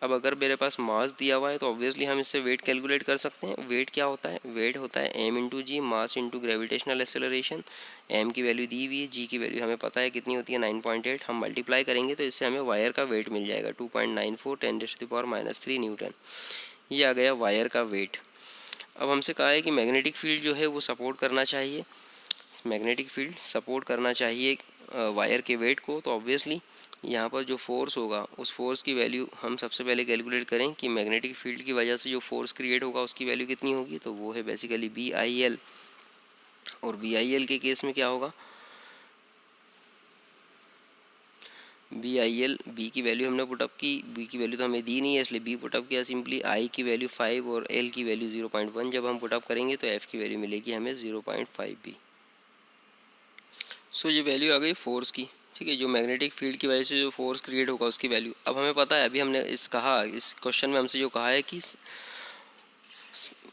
अब अगर मेरे पास मास दिया हुआ है तो ऑब्वियसली हम इससे वेट कैलकुलेट कर सकते हैं। वेट क्या होता है? वेट होता है m into G, mass into gravitational acceleration. m की वैल्यू दी हुई है, g की वैल्यू हमें पता है कितनी होती है 9.8। हम मल्टीप्लाई करेंगे तो इससे हमें वायर का वेट मिल जाएगा 2.94 10⁻³ न्यूटन। ये आ गया वायर का वेट। अब हमसे कहा है कि मैग्नेटिक फील्ड जो है वो सपोर्ट करना चाहिए, मैग्नेटिक फील्ड सपोर्ट करना चाहिए वायर के वेट को। तो ऑब्वियसली यहाँ पर जो फोर्स होगा उस फोर्स की वैल्यू हम सबसे पहले कैलकुलेट करें कि मैग्नेटिक फील्ड की वजह से जो फोर्स क्रिएट होगा उसकी वैल्यू कितनी होगी। तो वो है बेसिकली BIL। और BIL के केस में क्या होगा? BIL, B की वैल्यू हमने पुटअप की, B की वैल्यू तो हमें दी नहीं है इसलिए B पुटअप किया सिंपली। I की वैल्यू 5 और L की वैल्यू 0.1 जब हम पुटअप करेंगे तो F की वैल्यू मिलेगी हमें 0.5 B। सो ये वैल्यू आ गई फोर्स की, ठीक है, जो मैग्नेटिक फील्ड की वजह से जो फोर्स क्रिएट होगा उसकी वैल्यू। अब हमें पता है, अभी हमने इस क्वेश्चन में हमसे जो कहा है कि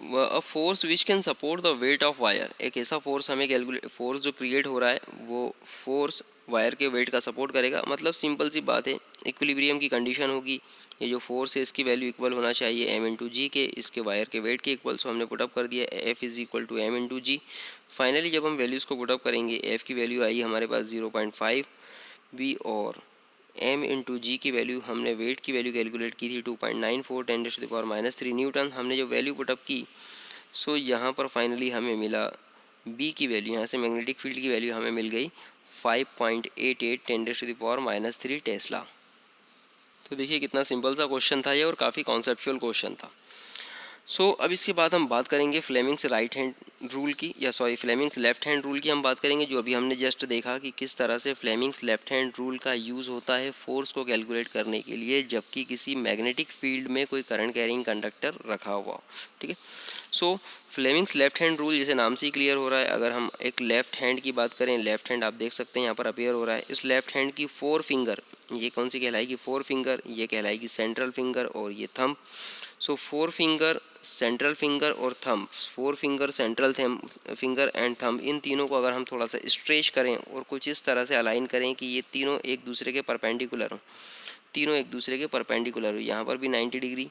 a force which can support the weight of wire, एक ऐसा फोर्स हमें कैलकुलेट, फोर्स जो क्रिएट हो रहा है वो फोर्स वायर के वेट का सपोर्ट करेगा। मतलब सिंपल सी बात है, इक्विलिब्रियम की कंडीशन होगी, ये जो फोर्स है इसकी वैल्यू इक्वल होना चाहिए m इंटू जी के, इसके वायर के वेट के इक्वल। सो हमने पुटअप कर दिया F is equal to m into g. Finally जब हम वैल्यूज़ को पुटअप करेंगे F की वैल्यू आई हमारे पास 0.5 B और m इंटू जी की वैल्यू, हमने वेट की वैल्यू कैलकुलेट की थी 2.94 10⁻³ न्यूटन। हमने जो वैल्यू पुटअप की सो यहाँ पर फाइनली हमें मिला B की वैल्यू, यहाँ से मैग्नेटिक फील्ड की वैल्यू हमें मिल गई 5.88 10⁻³ टेस्ला। तो देखिए कितना सिंपल सा क्वेश्चन था ये और काफ़ी कॉन्सेप्चुअल क्वेश्चन था। अब इसके बाद हम बात करेंगे फ्लेमिंग्स राइट हैंड रूल की, या sorry Fleming's left hand rule की हम बात करेंगे। जो अभी हमने जस्ट देखा कि किस तरह से फ्लेमिंग्स लेफ्ट हैंड रूल का यूज़ होता है फोर्स को कैलकुलेट करने के लिए जबकि किसी मैग्नेटिक फील्ड में कोई करंट कैरिंग कंडक्टर रखा हुआ हो, ठीक है। फ्लेमिंग्स लेफ्ट हैंड रूल जैसे नाम से ही क्लियर हो रहा है। अगर हम एक लेफ्ट हैंड की बात करें, लेफ्ट हैंड आप देख सकते हैं यहाँ पर अपेयर हो रहा है। इस लेफ्ट हैंड की 4 फिंगर, ये कौन सी कहलाएगी? 4 फिंगर, ये कहलाएगी सेंट्रल फिंगर और ये थंब। 4 फिंगर, सेंट्रल फिंगर और thumb, 4 finger, central finger and thumb, इन तीनों को अगर हम थोड़ा सा स्ट्रेच करें और कुछ इस तरह से अलाइन करें कि ये तीनों एक दूसरे के परपेंडिकुलर हो, तीनों एक दूसरे के परपेंडिकुलर हो। यहाँ पर भी 90 डिग्री,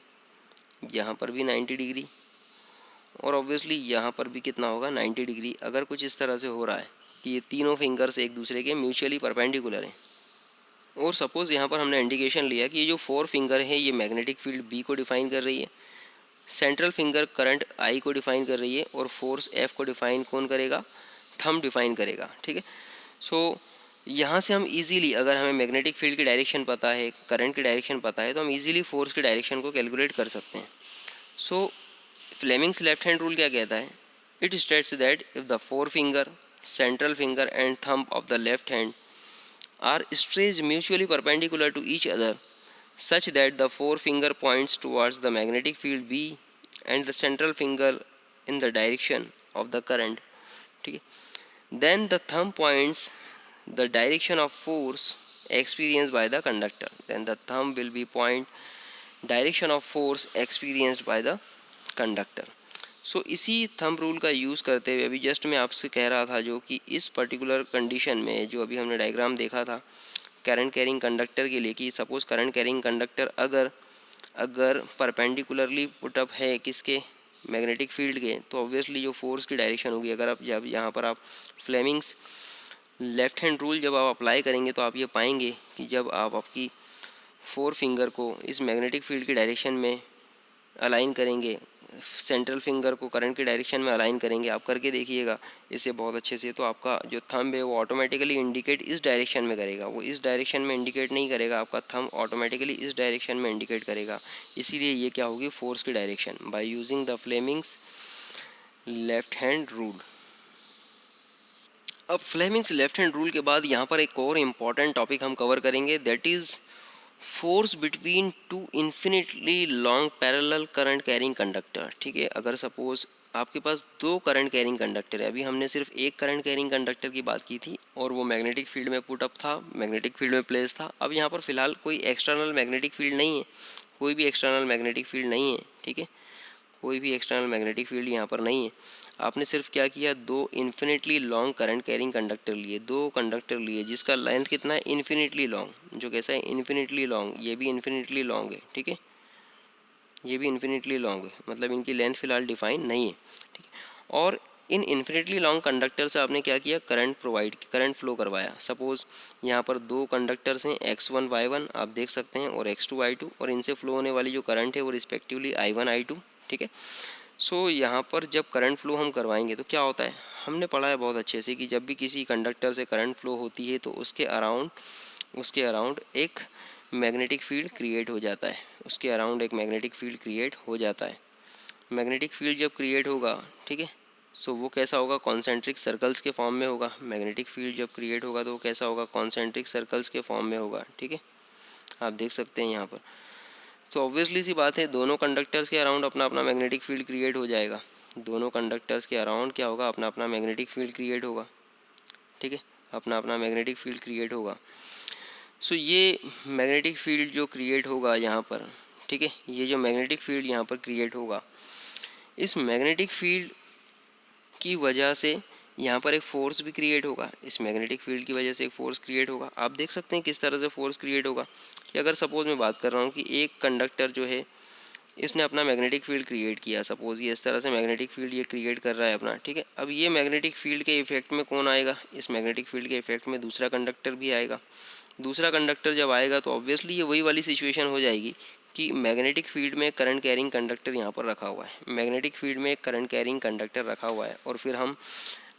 यहाँ पर भी 90 डिग्री और ऑब्वियसली यहाँ पर भी कितना होगा 90 डिग्री। अगर कुछ इस तरह से हो रहा है कि ये तीनों फिंगर्स एक दूसरे के म्यूचुअली परपेंडिकुलर हैं और सपोज़ यहाँ पर हमने इंडिकेशन लिया कि ये जो 4 फिंगर है ये मैग्नेटिक फील्ड B को डिफाइन कर रही है, सेंट्रल फिंगर करंट I को डिफाइन कर रही है और फोर्स F को डिफाइन कौन करेगा? थंब डिफाइन करेगा, ठीक है। यहाँ से हम इजीली, अगर हमें मैग्नेटिक फील्ड की डायरेक्शन पता है, करंट की डायरेक्शन पता है, तो हम इजीली फोर्स की डायरेक्शन को कैलकुलेट कर सकते हैं। फ्लेमिंग्स लेफ्ट हैंड रूल क्या कहता है? It states that if the 4 finger, central finger and thumb of the left hand are stretched mutually perpendicular to each other such that the forefinger points towards the magnetic field B and the central finger in the direction of the current, ठीक है, then the thumb points the direction of force experienced by the conductor, then the thumb will be point direction of force experienced by the conductor। इसी thumb rule का use करते हुए अभी just मैं आपसे कह रहा था जो कि इस पर्टिकुलर कंडीशन में जो अभी हमने डायग्राम देखा था करंट कैरिंग कंडक्टर के लिए, कि सपोज़ करंट कैरिंग कंडक्टर अगर अगर परपेंडिकुलरली पुटअप है किसके? मैग्नेटिक फील्ड के, तो ऑब्वियसली जो फोर्स की डायरेक्शन होगी, अगर आप जब यहाँ पर आप फ्लेमिंग्स लेफ्ट हैंड रूल जब आप अप्लाई करेंगे तो आप ये पाएंगे कि जब आप आपकी 4 फिंगर को इस मैग्नेटिक फील्ड की डायरेक्शन में अलाइन करेंगे, सेंट्रल फिंगर को करंट की डायरेक्शन में अलाइन करेंगे, आप करके देखिएगा इसे बहुत अच्छे से, तो आपका जो थंब है वो ऑटोमेटिकली इंडिकेट इस डायरेक्शन में करेगा, वो इस डायरेक्शन में इंडिकेट नहीं करेगा, आपका थंब ऑटोमेटिकली इस डायरेक्शन में इंडिकेट करेगा। इसीलिए ये क्या होगी? फोर्स की direction by using the Fleming's left hand rule. अब फ्लेमिंग्स लेफ्ट हैंड रूल के बाद यहाँ पर एक और इम्पॉर्टेंट टॉपिक हम कवर करेंगे, that is force between two infinitely long parallel current carrying conductor, ठीक है। अगर सपोज आपके पास 2 करंट कैरिंग कंडक्टर है, अभी हमने सिर्फ एक करंट कैरिंग कंडक्टर की बात की थी और वो मैग्नेटिक फील्ड में पुट अप था, मैग्नेटिक फील्ड में प्लेस था। अब यहाँ पर फिलहाल कोई एक्सटर्नल मैग्नेटिक फील्ड नहीं है, कोई भी एक्सटर्नल मैग्नेटिक फील्ड नहीं है, ठीक है, कोई भी एक्सटर्नल मैग्नेटिक फील्ड यहाँ पर नहीं है। आपने सिर्फ क्या किया, दो infinitely long current carrying conductor लिए, दो कंडक्टर लिए जिसका लेंथ कितना है, इन्फिनिटली लॉन्ग। जो कैसा है, इन्फिनिटली लॉन्ग, ये भी इन्फिनिटली लॉन्ग है, ठीक है, ये भी इन्फिनिटली लॉन्ग है, मतलब इनकी लेंथ फिलहाल डिफाइन नहीं है, ठीक है। और इन इन्फिनिटली लॉन्ग कंडक्टर से आपने क्या किया, करंट फ्लो करवाया। सपोज यहाँ पर दो कंडक्टर्स हैं x1 y1 आप देख सकते हैं, और x2 y2, और इनसे फ्लो होने वाली जो करंट है वो रिस्पेक्टिवली I1 I2, ठीक है। सो यहाँ पर जब करंट फ्लो हम करवाएंगे तो क्या होता है, हमने पढ़ा है बहुत अच्छे से कि जब भी किसी कंडक्टर से करंट फ्लो होती है तो उसके अराउंड एक मैग्नेटिक फील्ड क्रिएट हो जाता है, उसके अराउंड एक मैग्नेटिक फील्ड क्रिएट हो जाता है। मैग्नेटिक फील्ड जब क्रिएट होगा, ठीक है, सो वो कैसा होगा, कॉन्सेंट्रिक सर्कल्स के फॉर्म में होगा। मैग्नेटिक फील्ड जब क्रिएट होगा तो वो कैसा होगा, कॉन्सेंट्रिक सर्कल्स के फॉर्म में होगा, ठीक है, आप देख सकते हैं यहाँ पर। तो ऑब्वियसली सी बात है, दोनों कंडक्टर्स के अराउंड अपना अपना मैग्नेटिक फील्ड क्रिएट हो जाएगा। दोनों कंडक्टर्स के अराउंड क्या होगा, अपना अपना मैग्नेटिक फील्ड क्रिएट होगा, ठीक है, अपना अपना मैग्नेटिक फील्ड क्रिएट होगा। सो ये मैग्नेटिक फील्ड जो क्रिएट होगा यहाँ पर, ठीक है, ये जो मैग्नेटिक फील्ड यहाँ पर क्रिएट होगा, इस मैग्नेटिक फील्ड की वजह से यहाँ पर एक फोर्स भी क्रिएट होगा। इस मैग्नेटिक फील्ड की वजह से एक फोर्स क्रिएट होगा। आप देख सकते हैं किस तरह से फोर्स क्रिएट होगा, कि अगर सपोज मैं बात कर रहा हूँ कि एक कंडक्टर जो है इसने अपना मैग्नेटिक फील्ड क्रिएट किया, सपोज ये इस तरह से मैग्नेटिक फील्ड ये क्रिएट कर रहा है अपना, ठीक है। अब ये मैग्नेटिक फील्ड के इफेक्ट में कौन आएगा, इस मैग्नेटिक फील्ड के इफेक्ट में दूसरा कंडक्टर भी आएगा। दूसरा कंडक्टर जब आएगा तो ऑब्वियसली ये वही वाली सिचुएशन हो जाएगी कि मैग्नेटिक फील्ड में करंट कैरिंग कंडक्टर यहाँ पर रखा हुआ है, मैग्नेटिक फील्ड में एक करंट कैरिंग कंडक्टर रखा हुआ है, और फिर हम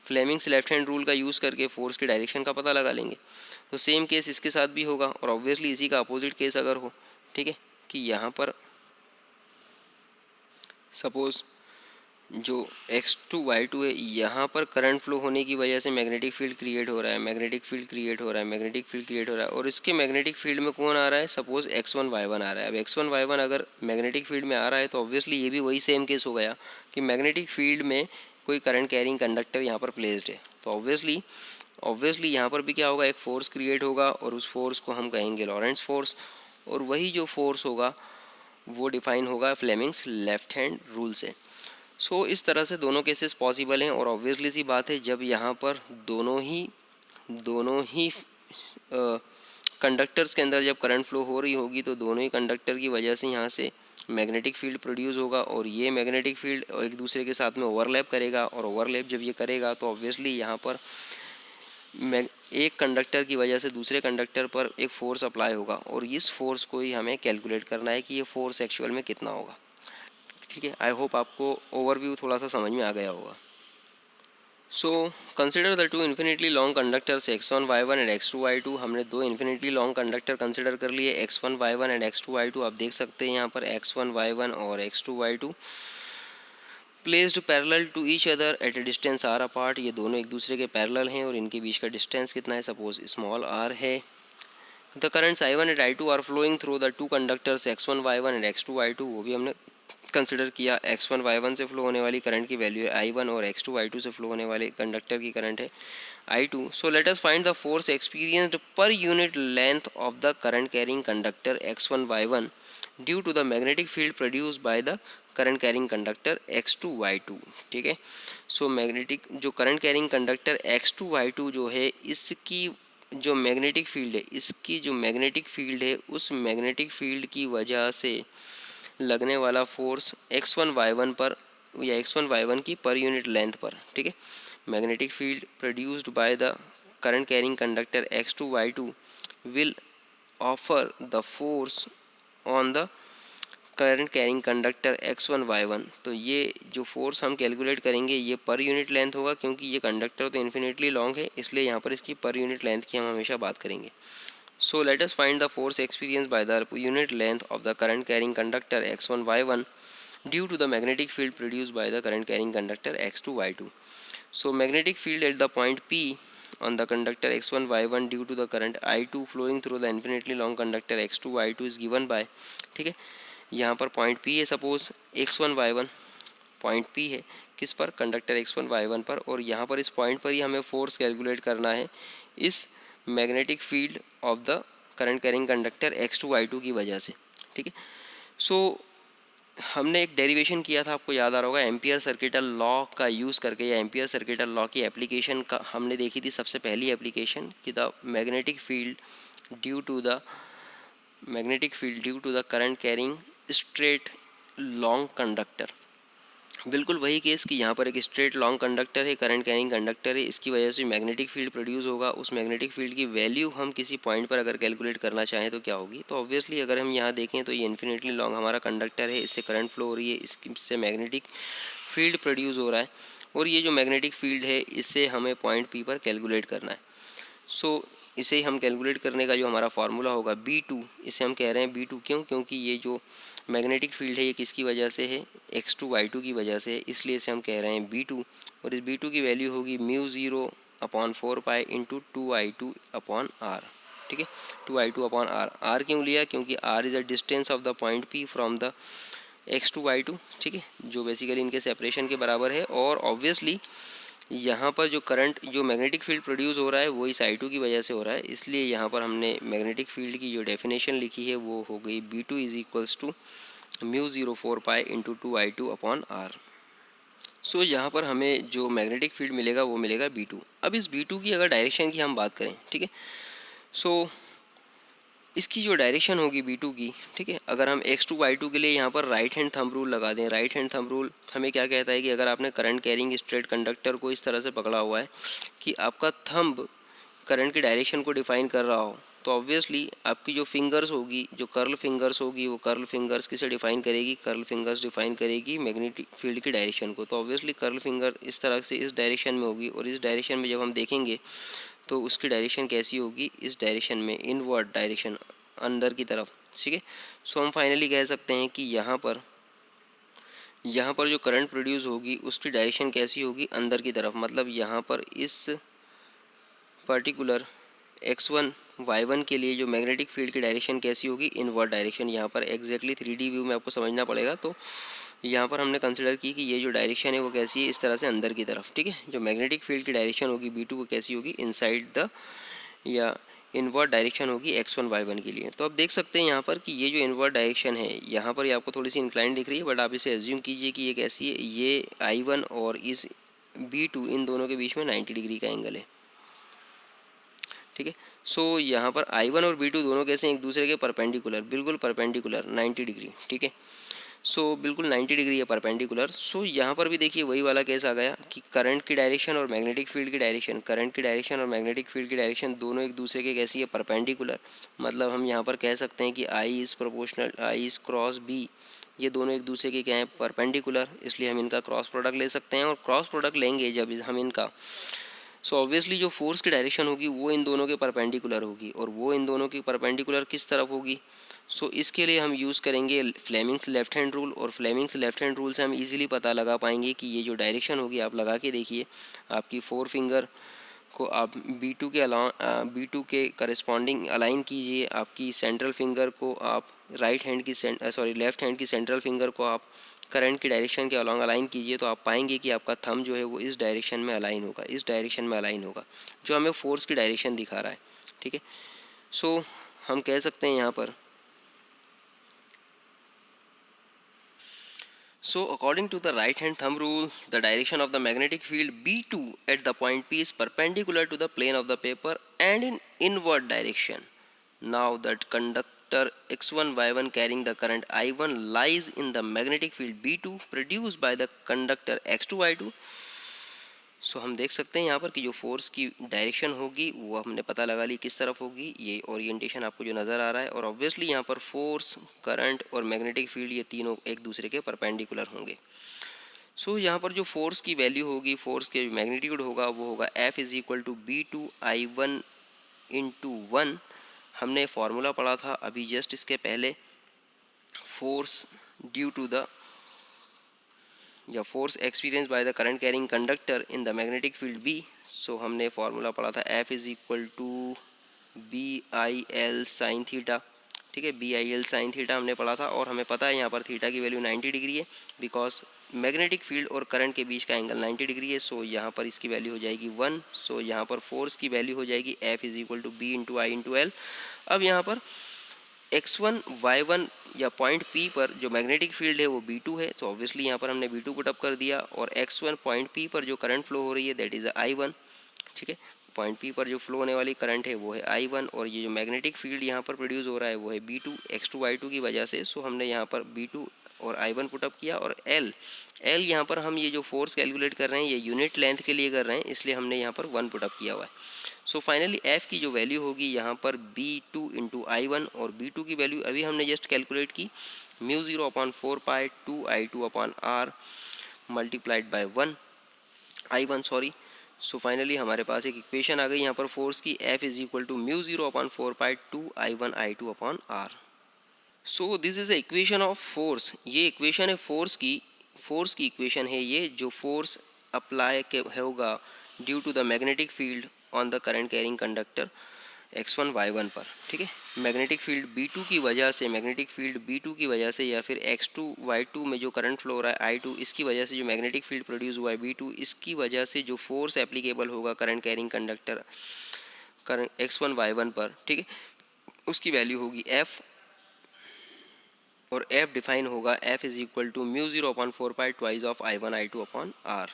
फ्लेमिंग्स लेफ्ट हैंड रूल का यूज़ करके फोर्स की डायरेक्शन का पता लगा लेंगे। तो सेम केस इसके साथ भी होगा, और ऑब्वियसली इसी का अपोजिट केस अगर हो, ठीक है, कि यहाँ पर सपोज जो x2 y2 है, यहाँ पर करंट फ्लो होने की वजह से मैग्नेटिक फील्ड क्रिएट हो रहा है, मैग्नेटिक फील्ड क्रिएट हो रहा है, मैग्नेटिक फील्ड क्रिएट हो रहा है, और इसके मैग्नेटिक फील्ड में कौन आ रहा है, सपोज x1 y1 आ रहा है। अब x1 y1 अगर मैग्नेटिक फील्ड में आ रहा है तो ऑब्वियसली ये भी वही सेम केस हो गया कि मैग्नेटिक फील्ड में कोई करंट कैरिंग कंडक्टर यहाँ पर प्लेस्ड है। तो ऑब्वियसली यहाँ पर भी क्या होगा, एक फोर्स क्रिएट होगा, और उस फोर्स को हम कहेंगे लॉरेंट्ज फोर्स, और वही जो फोर्स होगा वो डिफाइन होगा फ्लेमिंग्स लेफ्ट हैंड रूल से। सो इस तरह से दोनों केसेस पॉसिबल हैं, और ऑब्वियसली सी बात है जब यहाँ पर दोनों ही कंडक्टर्स के अंदर जब करंट फ्लो हो रही होगी तो दोनों ही कंडक्टर की वजह से यहाँ से मैग्नेटिक फील्ड प्रोड्यूस होगा, और ये मैग्नेटिक फील्ड एक दूसरे के साथ में ओवरलैप करेगा, और ओवरलैप जब ये करेगा तो ऑब्वियसली यहाँ पर एक कंडक्टर की वजह से दूसरे कंडक्टर पर एक फोर्स अप्लाई होगा, और इस फोर्स को ही हमें कैलकुलेट करना है कि ये फोर्स एक्चुअल में कितना होगा, ठीक है। आई होप आपको ओवरव्यू थोड़ा सा समझ में आ गया होगा। So consider the two infinitely long conductors x1 y1 and x2 y2। हमने दो इन्फिनिटली लॉन्ग कंडक्टर कंसिडर कर लिए, x1 y1 and x2 y2। आप देख सकते हैं यहाँ पर x1 y1 और x2 y2 placed parallel to each other at a distance r apart. ये दोनों एक दूसरे के पैरेलल हैं, और इनके बीच का डिस्टेंस कितना है, सपोज स्मॉल r है। The currents I1 and I2 are flowing through the two conductors x1 y1 and x2 y2। वो भी हमने कंसिडर किया। x1 y1 से फ्लो होने वाली करंट की वैल्यू है I1, और x2 y2 से फ्लो होने वाले कंडक्टर की करंट है I2। So let us find the force experienced per unit length of the current carrying conductor x1 y1 due to the magnetic field produce by the current carrying conductor x2 y2, ठीक है। So magnetic जो current carrying conductor x2 y2 जो है, इसकी जो magnetic field है, इसकी जो मैग्नेटिक फील्ड है, उस मैग्नेटिक फील्ड की वजह से लगने वाला फोर्स x1 y1 पर या x1 y1 की पर यूनिट लेंथ पर, ठीक है। Magnetic field produced by the current carrying conductor x2 y2 will offer the force on the current carrying conductor x1 y1। तो ये जो फोर्स हम कैलकुलेट करेंगे ये पर यूनिट लेंथ होगा, क्योंकि ये कंडक्टर तो इन्फिनिटली लॉन्ग है, इसलिए यहाँ पर इसकी पर यूनिट लेंथ की हम हमेशा बात करेंगे। So let us find the force experience by the unit length of the current carrying conductor x1 y1 due to the magnetic field produce by the current carrying conductor x2 y2। So magnetic field at the point P on the conductor x1 y1 due to the current I2 flowing through the infinitely long conductor x2 y2 is given by, ठीक है। यहाँ पर point P है, suppose x1 y1 point P है किस पर, conductor x1 y1 पर, और यहाँ पर इस पॉइंट पर ही हमें फोर्स कैलकुलेट करना है इस magnetic field of the current carrying conductor x2 y2 की वजह से, ठीक है। सो हमने एक डेरिवेशन किया था, आपको याद आ रहा होगा, एम्पियर सर्किटल लॉ का यूज़ करके, या एम्पियर सर्किटल लॉ की एप्लीकेशन का हमने देखी थी सबसे पहली एप्लीकेशन कि the magnetic field due to the current carrying straight long conductor. बिल्कुल वही केस कि यहाँ पर एक स्ट्रेट लॉन्ग कंडक्टर है, करंट कैरिंग कंडक्टर है, इसकी वजह से मैग्नेटिक फील्ड प्रोड्यूस होगा। उस मैग्नेटिक फील्ड की वैल्यू हम किसी पॉइंट पर अगर कैलकुलेट करना चाहें तो क्या होगी, तो ऑब्वियसली अगर हम यहाँ देखें तो ये इन्फिनिटली लॉन्ग हमारा कंडक्टर है, इससे करंट फ्लो हो रही है, इससे मैग्नेटिक फील्ड प्रोड्यूस हो रहा है, और ये जो मैग्नेटिक फील्ड है इससे हमें पॉइंट पी पर कैलकुलेट करना है। सो इसे हम कैलकुलेट करने का जो हमारा फार्मूला होगा B2, इसे हम कह रहे हैं B2 क्यों, क्योंकि ये जो मैग्नेटिक फील्ड है ये किसकी वजह से है, X2Y2 की वजह से है, इसलिए इसे हम कह रहे हैं B2। और इस B2 की वैल्यू होगी μ0/4π इंटू 2I2/R। ठीक है, 2I2/R। R क्यों लिया, क्योंकि R is the distance of the point P from the X2Y2। ठीक है, जो बेसिकली इनके सेपरेशन के बराबर है। और ऑब्वियसली यहाँ पर जो करंट, जो मैग्नेटिक फील्ड प्रोड्यूस हो रहा है वो इस I2 की वजह से हो रहा है, इसलिए यहाँ पर हमने मैग्नेटिक फील्ड की जो डेफिनेशन लिखी है वो हो गई B2 is equals to μ04π into 2I2/R। So यहाँ पर हमें जो मैग्नेटिक फील्ड मिलेगा वो मिलेगा B2। अब इस B2 की अगर डायरेक्शन की हम बात करें, ठीक है, सो इसकी जो डायरेक्शन होगी B2 की, ठीक है, अगर हम X2Y2 के लिए यहाँ पर राइट हैंड थंब रूल लगा दें, राइट हैंड थंब रूल हमें क्या कहता है कि अगर आपने करंट कैरिंग स्ट्रेट कंडक्टर को इस तरह से पकड़ा हुआ है कि आपका थंब करंट की डायरेक्शन को डिफाइन कर रहा हो, तो ऑब्वियसली आपकी जो फिंगर्स होगी, जो कर्ल फिंगर्स होगी, वो कर्ल फिंगर्स किसे डिफाइन करेगी, कर्ल फिंगर्स डिफाइन करेगी मैग्नेटिक फील्ड की डायरेक्शन को। तो ऑब्वियसली कर्ल फिंगर इस तरह से इस डायरेक्शन में होगी, और इस डायरेक्शन में जब हम देखेंगे तो उसकी डायरेक्शन कैसी होगी, इस डायरेक्शन में, इनवर्ड डायरेक्शन, अंदर की तरफ। ठीक है, सो हम फाइनली कह सकते हैं कि यहाँ पर जो करंट प्रोड्यूस होगी उसकी डायरेक्शन कैसी होगी, अंदर की तरफ। मतलब यहाँ पर इस पर्टिकुलर x1 y1 के लिए जो मैग्नेटिक फील्ड की डायरेक्शन कैसी होगी, इनवर्ड डायरेक्शन। यहाँ पर एग्जैक्टली 3D व्यू में आपको समझना पड़ेगा। तो यहाँ पर हमने कंसिडर की कि ये जो डायरेक्शन है वो कैसी है, इस तरह से अंदर की तरफ। ठीक है, जो मैग्नेटिक फील्ड की डायरेक्शन होगी B2 वो कैसी होगी, इनसाइड द, या इनवर्ड डायरेक्शन होगी x1 y1 के लिए। तो आप देख सकते हैं यहाँ पर कि ये जो इनवर्ड डायरेक्शन है यहाँ पर ये आपको थोड़ी सी इंक्लाइन दिख रही है, बट आप इसे एज्यूम कीजिए कि ये कैसी है, ये I1 और इस B2 इन दोनों के बीच में 90 डिग्री का एंगल है। ठीक है, सो यहाँ पर I1 और B2 दोनों कैसे एक दूसरे के परपेंडिकुलर, बिल्कुल परपेंडिकुलर 90 डिग्री। ठीक है, सो बिल्कुल 90 डिग्री है परपेंडिकुलर। सो यहाँ पर भी देखिए वही वाला केस आ गया कि करंट की डायरेक्शन और मैग्नेटिक फील्ड की डायरेक्शन, करंट की डायरेक्शन और मैग्नेटिक फील्ड की डायरेक्शन दोनों एक दूसरे के कैसी है, परपेंडिकुलर। मतलब हम यहाँ पर कह सकते हैं कि I is proportional, I is cross B, ये दोनों एक दूसरे के क्या हैं, परपेंडिकुलर, इसलिए हम इनका क्रॉस प्रोडक्ट ले सकते हैं। और क्रॉस प्रोडक्ट लेंगे जब हम इनका, सो ऑब्वियसली जो फोर्स की डायरेक्शन होगी वो इन दोनों के परपेंडिकुलर होगी, और वो इन दोनों की परपेंडिकुलर किस तरफ होगी। सो इसके लिए हम यूज़ करेंगे फ्लेमिंग्स लेफ्ट हैंड रूल, और फ्लेमिंग्स लेफ्ट हैंड रूल से हम इजीली पता लगा पाएंगे कि ये जो डायरेक्शन होगी, आप लगा के देखिए, आपकी 4 फिंगर को आप B2 के करस्पॉन्डिंग अलाइन कीजिए, आपकी सेंट्रल फिंगर को आप लेफ्ट हैंड की सेंट्रल फिंगर को आप करंट की डायरेक्शन के अलॉन्ग अलाइन कीजिए, तो आप पाएंगे कि आपका थंब जो है वो इस डायरेक्शन में अलाइन होगा, इस डायरेक्शन में अलाइन होगा, जो हमें फोर्स की डायरेक्शन दिखा रहा है। ठीक है, सो हम कह सकते हैं यहाँ पर, so according to the right hand thumb rule, the direction of the magnetic field B2 at the point P is perpendicular to the plane of the paper and in inward direction. Now that conductor X1 Y1 carrying the current I1 lies in the magnetic field B2 produced by the conductor X2 Y2. सो हम देख सकते हैं यहाँ पर कि जो force की direction होगी वो हमने पता लगा ली किस तरफ होगी, ये ओरिएंटेशन आपको जो नज़र आ रहा है। और ऑब्वियसली यहाँ पर फोर्स, करंट और मैग्नेटिक फील्ड ये तीनों एक दूसरे के परपेंडिकुलर होंगे। सो यहाँ पर जो फोर्स की वैल्यू होगी, फोर्स के मैग्नीट्यूड होगा वो होगा F is equal to B2I1 into 1। हमने फार्मूला पढ़ा था अभी जस्ट इसके पहले, फोर्स ड्यू टू द, या force experience by the current carrying conductor in the magnetic field B। So हमने फार्मूला पढ़ा था F is equal to BIL sine theta. ठीक है, BIL साइन थीटा हमने पढ़ा था, और हमें पता है यहाँ पर थीटा की वैल्यू 90 डिग्री है, बिकॉज मैग्नेटिक फील्ड और करंट के बीच का एंगल 90 डिग्री है। सो यहाँ पर इसकी वैल्यू हो जाएगी 1। सो यहाँ पर फोर्स की वैल्यू हो जाएगी F is equal to B into I into L। अब यहाँ पर x1 y1 या पॉइंट P पर जो मैग्नेटिक फील्ड है वो B2 है, तो ऑब्वियसली यहाँ पर हमने B2 पुटअप कर दिया, और x1 पॉइंट P पर जो करंट फ्लो हो रही है दैट इज़ I1, ठीक है। पॉइंट P पर जो फ्लो होने वाली करंट है वो है I1, और ये जो मैग्नेटिक फील्ड यहाँ पर प्रोड्यूस हो रहा है वो है B2 x2 y2 की वजह से। सो हमने यहाँ पर B2 और I1 पुटअप किया, और L यहाँ पर हम ये जो फोर्स कैलकुलेट कर रहे हैं ये यूनिट लेंथ के लिए कर रहे हैं, इसलिए हमने यहाँ पर 1 पुटअप किया हुआ है। सो फाइनली F की जो वैल्यू होगी यहाँ पर B2 इंटू I1, और B2 की वैल्यू अभी हमने जस्ट कैलकुलेट की, mu 0 upon 4 pi 2I2 upon R multiplied by 1 I1 sorry. So finally हमारे पास एक इक्वेशन आ गई यहाँ पर फोर्स की, F is equal to mu 0 upon 4 pi 2I1 I2 upon R। So this is a equation of force, ये equation है force की equation है ये, जो फोर्स अप्लाई होगा due to the magnetic field on the current carrying conductor x1 y1 पर, ठीक है। मैग्नेटिक फील्ड B2 की वजह से, या फिर x2 y2 में जो करंट फ्लो हो रहा है I2, इसकी वजह से जो मैग्नेटिक फील्ड प्रोड्यूस हुआ है B2, इसकी वजह से जो फोर्स एप्लीकेबल होगा current carrying conductor current x1 y1 पर, ठीक है, उसकी वैल्यू होगी F, और F डिफाइन होगा F is equal to mu 0 upon 4 pi twice of I1 I2 upon R।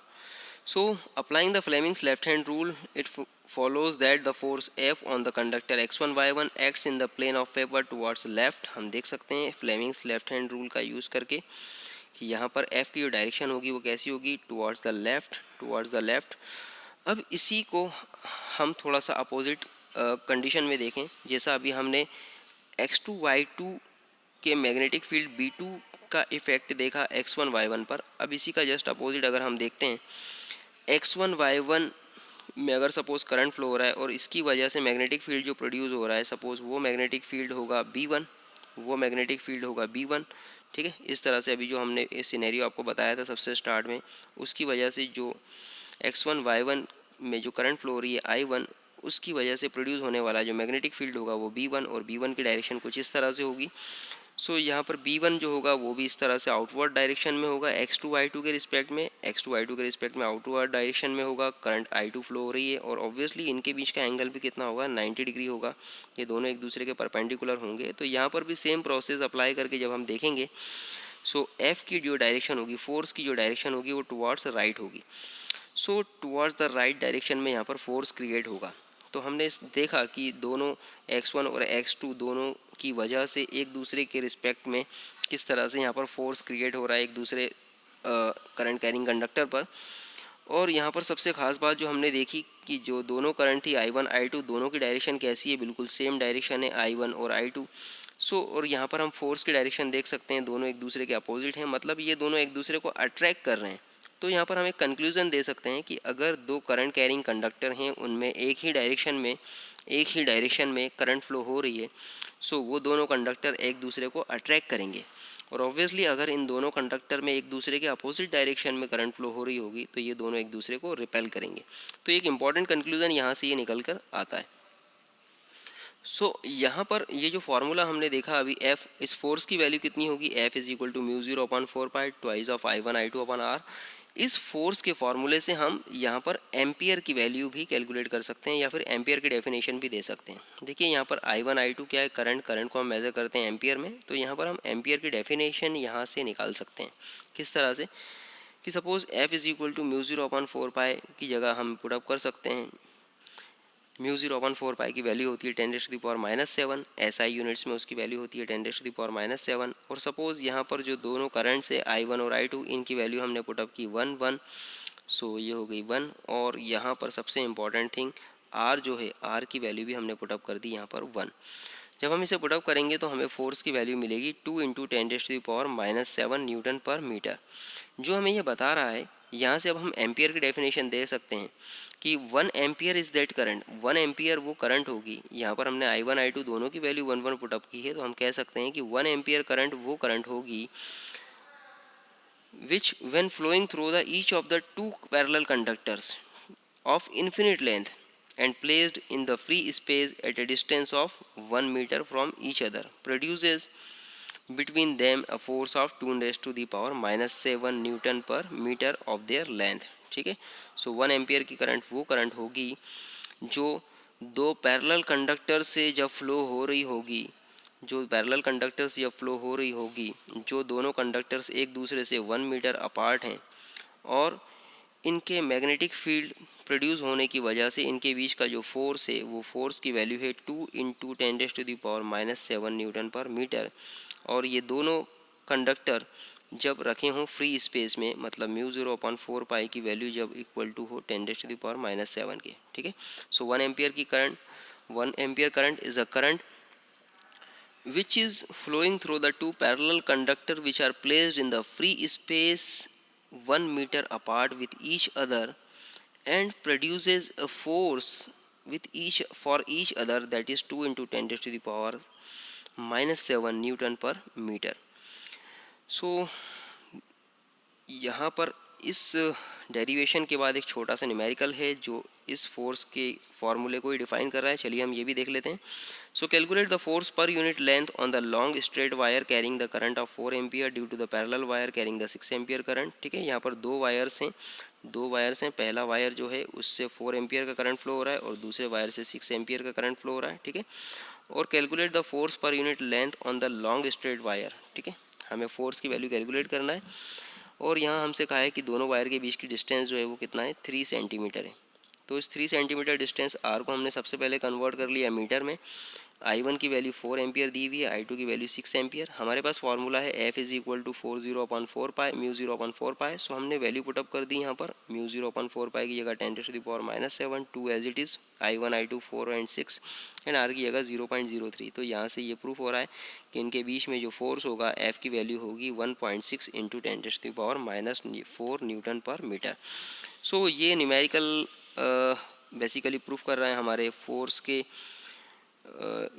So applying the Fleming's left hand rule, it follows that the force F on the conductor x1 y1 acts in the plane of paper towards left। हम देख सकते हैं Fleming's left hand rule का use करके कि यहाँ पर F की जो डायरेक्शन होगी वो कैसी होगी, टुवर्ड्स द लेफ्ट। अब इसी को हम थोड़ा सा अपोजिट कंडीशन में देखें, जैसा अभी हमने x2 y2 के मैग्नेटिक फील्ड B2 का इफेक्ट देखा x1 y1 पर। अब इसी का जस्ट अपोजिट अगर हम देखते हैं, x1 y1 में अगर सपोज करंट फ्लो हो रहा है और इसकी वजह से मैग्नेटिक फील्ड जो प्रोड्यूस हो रहा है, सपोज वो मैग्नेटिक फील्ड होगा B1, ठीक है। इस तरह से अभी जो हमने सिनेरियो आपको बताया था सबसे स्टार्ट में, उसकी वजह से जो x1 y1 में जो करंट फ्लो हो रही है I1, उसकी वजह से प्रोड्यूस होने वाला जो मैग्नेटिक फील्ड होगा वो B1, और B1 की डायरेक्शन कुछ इस तरह से होगी। सो यहाँ पर B1 जो होगा वो भी इस तरह से आउटवर्ड डायरेक्शन में होगा x2 y2 के रिस्पेक्ट में आउटवर्ड डायरेक्शन में होगा, करंट I2 फ्लो हो रही है, और ऑब्वियसली इनके बीच का एंगल भी कितना होगा, 90 डिग्री होगा, ये दोनों एक दूसरे के परपेंडिकुलर होंगे। तो यहाँ पर भी सेम प्रोसेस अप्लाई करके जब हम देखेंगे, सो F की जो डायरेक्शन होगी, फोर्स की जो डायरेक्शन होगी वो टुवर्ड्स राइट होगी। सो टुवर्ड्स द राइट डायरेक्शन में यहाँ पर फोर्स क्रिएट होगा। तो हमने देखा कि दोनों x1 और x2 दोनों की वजह से एक दूसरे के रिस्पेक्ट में किस तरह से यहाँ पर फोर्स क्रिएट हो रहा है एक दूसरे करंट कैरिंग कंडक्टर पर। और यहाँ पर सबसे खास बात जो हमने देखी कि जो दोनों करंट थी I1 I2, दोनों की डायरेक्शन कैसी है, बिल्कुल सेम डायरेक्शन है I1 और I2। सो और यहाँ पर हम फोर्स की डायरेक्शन देख सकते हैं, दोनों एक दूसरे के अपोजिट हैं, मतलब ये दोनों एक दूसरे को अट्रैक्ट कर रहे हैं। तो यहाँ पर हम एक कंक्लूजन दे सकते हैं कि अगर दो करंट कैरिंग कंडक्टर हैं, उनमें एक ही डायरेक्शन में करंट फ्लो हो रही है, सो वो दोनों कंडक्टर एक दूसरे को अट्रैक्ट करेंगे। और ऑब्वियसली अगर इन दोनों कंडक्टर में एक दूसरे के अपोजिट डायरेक्शन में करंट फ्लो हो रही होगी तो ये दोनों एक दूसरे को रिपेल करेंगे। तो एक इंपॉर्टेंट कंक्लूजन यहाँ से ये निकल कर आता है। यहाँ पर ये जो फॉर्मूला हमने देखा अभी, F इस फोर्स की वैल्यू कितनी होगी, F is equal to mu 0 upon 4 pi twice of I1 I2 upon R। इस फोर्स के फॉर्मूले से हम यहाँ पर एम्पियर की वैल्यू भी कैलकुलेट कर सकते हैं, या फिर एम्पियर की डेफिनेशन भी दे सकते हैं। देखिए यहाँ पर I1 I2 क्या है, करंट को हम मेज़र करते हैं एम्पियर में, तो यहाँ पर हम एम्पियर की डेफिनेशन यहाँ से निकाल सकते हैं। किस तरह से कि suppose F is equal to mu 0 upon 4 pi की जगह हम पुटअप कर सकते हैं, म्यू 0 अपॉन 4 पाई की वैल्यू होती है 10⁻⁻⁷, SI यूनिट्स में उसकी वैल्यू होती है 10⁻⁻⁷। और सपोज़ यहाँ पर जो दोनों करंट्स है I1 और I2, इनकी वैल्यू हमने पुटअप की 1 सो ये हो गई 1। और यहाँ पर सबसे इम्पॉर्टेंट थिंग R जो है, R की वैल्यू भी हमने पुटअप कर दी यहाँ पर 1। जब हम इसे पुटअप करेंगे तो हमें फोर्स की वैल्यू मिलेगी 2 इंटू 10⁻⁻⁷ न्यूटन पर मीटर। जो हमें ये बता रहा है, यहाँ से अब हम एम्पियर की डेफिनेशन दे सकते हैं कि 1 ampere is that current, 1 ampere वो करंट होगी। यहाँ पर हमने I1 I2 दोनों की वैल्यू 1 पुटअप की है, तो हम कह सकते हैं कि 1 एम्पियर करंट वो करंट होगी which when flowing through the each of the two parallel conductors of infinite length and placed in the free space at a distance of 1 meter from each other produces between them a force of 2⁻⁻⁷ Newton पर metre of their length. ठीक है, सो 1 ampere की current वो current होगी जो दो parallel conductor से जब फ्लो हो रही होगी जो पैरेलल कंडक्टर्स या फ्लो हो रही होगी, जो दोनों कंडक्टर्स एक दूसरे से 1 मीटर अपार्ट हैं और इनके मैग्नेटिक फील्ड प्रोड्यूस होने की वजह से इनके बीच का जो फोर्स है वो फोर्स की वैल्यू है 2 × 10⁻⁷ न्यूटन पर मीटर। और ये दोनों कंडक्टर जब रखे हों फ्री स्पेस में, मतलब μ0/4 की वैल्यू जब इक्वल टू हो 10⁻⁷ के, ठीक है। सो 1 ampere current is a current which is flowing through the two parallel conductor which are placed in the free space 1 meter apart with each other and produces a force for each other, that is 2 into 10⁻⁷ Newton per meter. So यहाँ पर इस derivation के बाद एक छोटा सा numerical है जो इस फोर्स के फॉर्मूले को ही डिफाइन कर रहा है। चलिए हम ये भी देख लेते हैं। So calculate the force per unit length on the long straight wire carrying the current of 4 ampere due to the parallel wire carrying the 6 ampere current. ठीक है, यहाँ पर दो वायर्स हैं। पहला वायर जो है उससे 4 एम्पियर का करंट फ्लो हो रहा है और दूसरे वायर से 6 एम्पियर का करंट फ्लो हो रहा है। ठीक है, और calculate the force per unit length on the long straight wire. ठीक है, हमें फोर्स की वैल्यू कैलकुलेट करना है और यहाँ हमसे कहा है कि दोनों वायर के बीच की डिस्टेंस जो है वो कितना है, 3 सेंटीमीटर है। तो इस 3 सेंटीमीटर डिस्टेंस आर को हमने सबसे पहले कन्वर्ट कर लिया मीटर में। I1 की वैल्यू 4 एम्पियर दी हुई है, I2 की वैल्यू 6 एम्पियर। हमारे पास फॉर्मूला है F इज इक्वल टू 40/4 μ0/4 सो हमने वैल्यू पुटअप कर दी यहाँ पर। μ0/4 की जगह 10⁻⁷ 2 as it is, I1 I2 4 and 6 and R की जगह 0.03। तो यहाँ से ये प्रूफ हो रहा है कि इनके बीच में जो फोर्स होगा F की वैल्यू होगी 1.6 इंटू 10⁻⁻4 न्यूटन पर मीटर। सो ये न्यूमेरिकल बेसिकली प्रूफ कर रहा है हमारे फोर्स के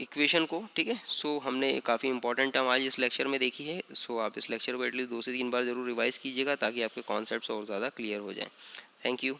इक्वेशन को। ठीक है, सो हमने काफ़ी इंपॉर्टेंट टर्म आज इस लेक्चर में देखी है। सो आप इस लेक्चर को एटलीस्ट 2 से 3 बार ज़रूर रिवाइज कीजिएगा ताकि आपके कॉन्सेप्ट्स और ज़्यादा क्लियर हो जाएं। Thank you.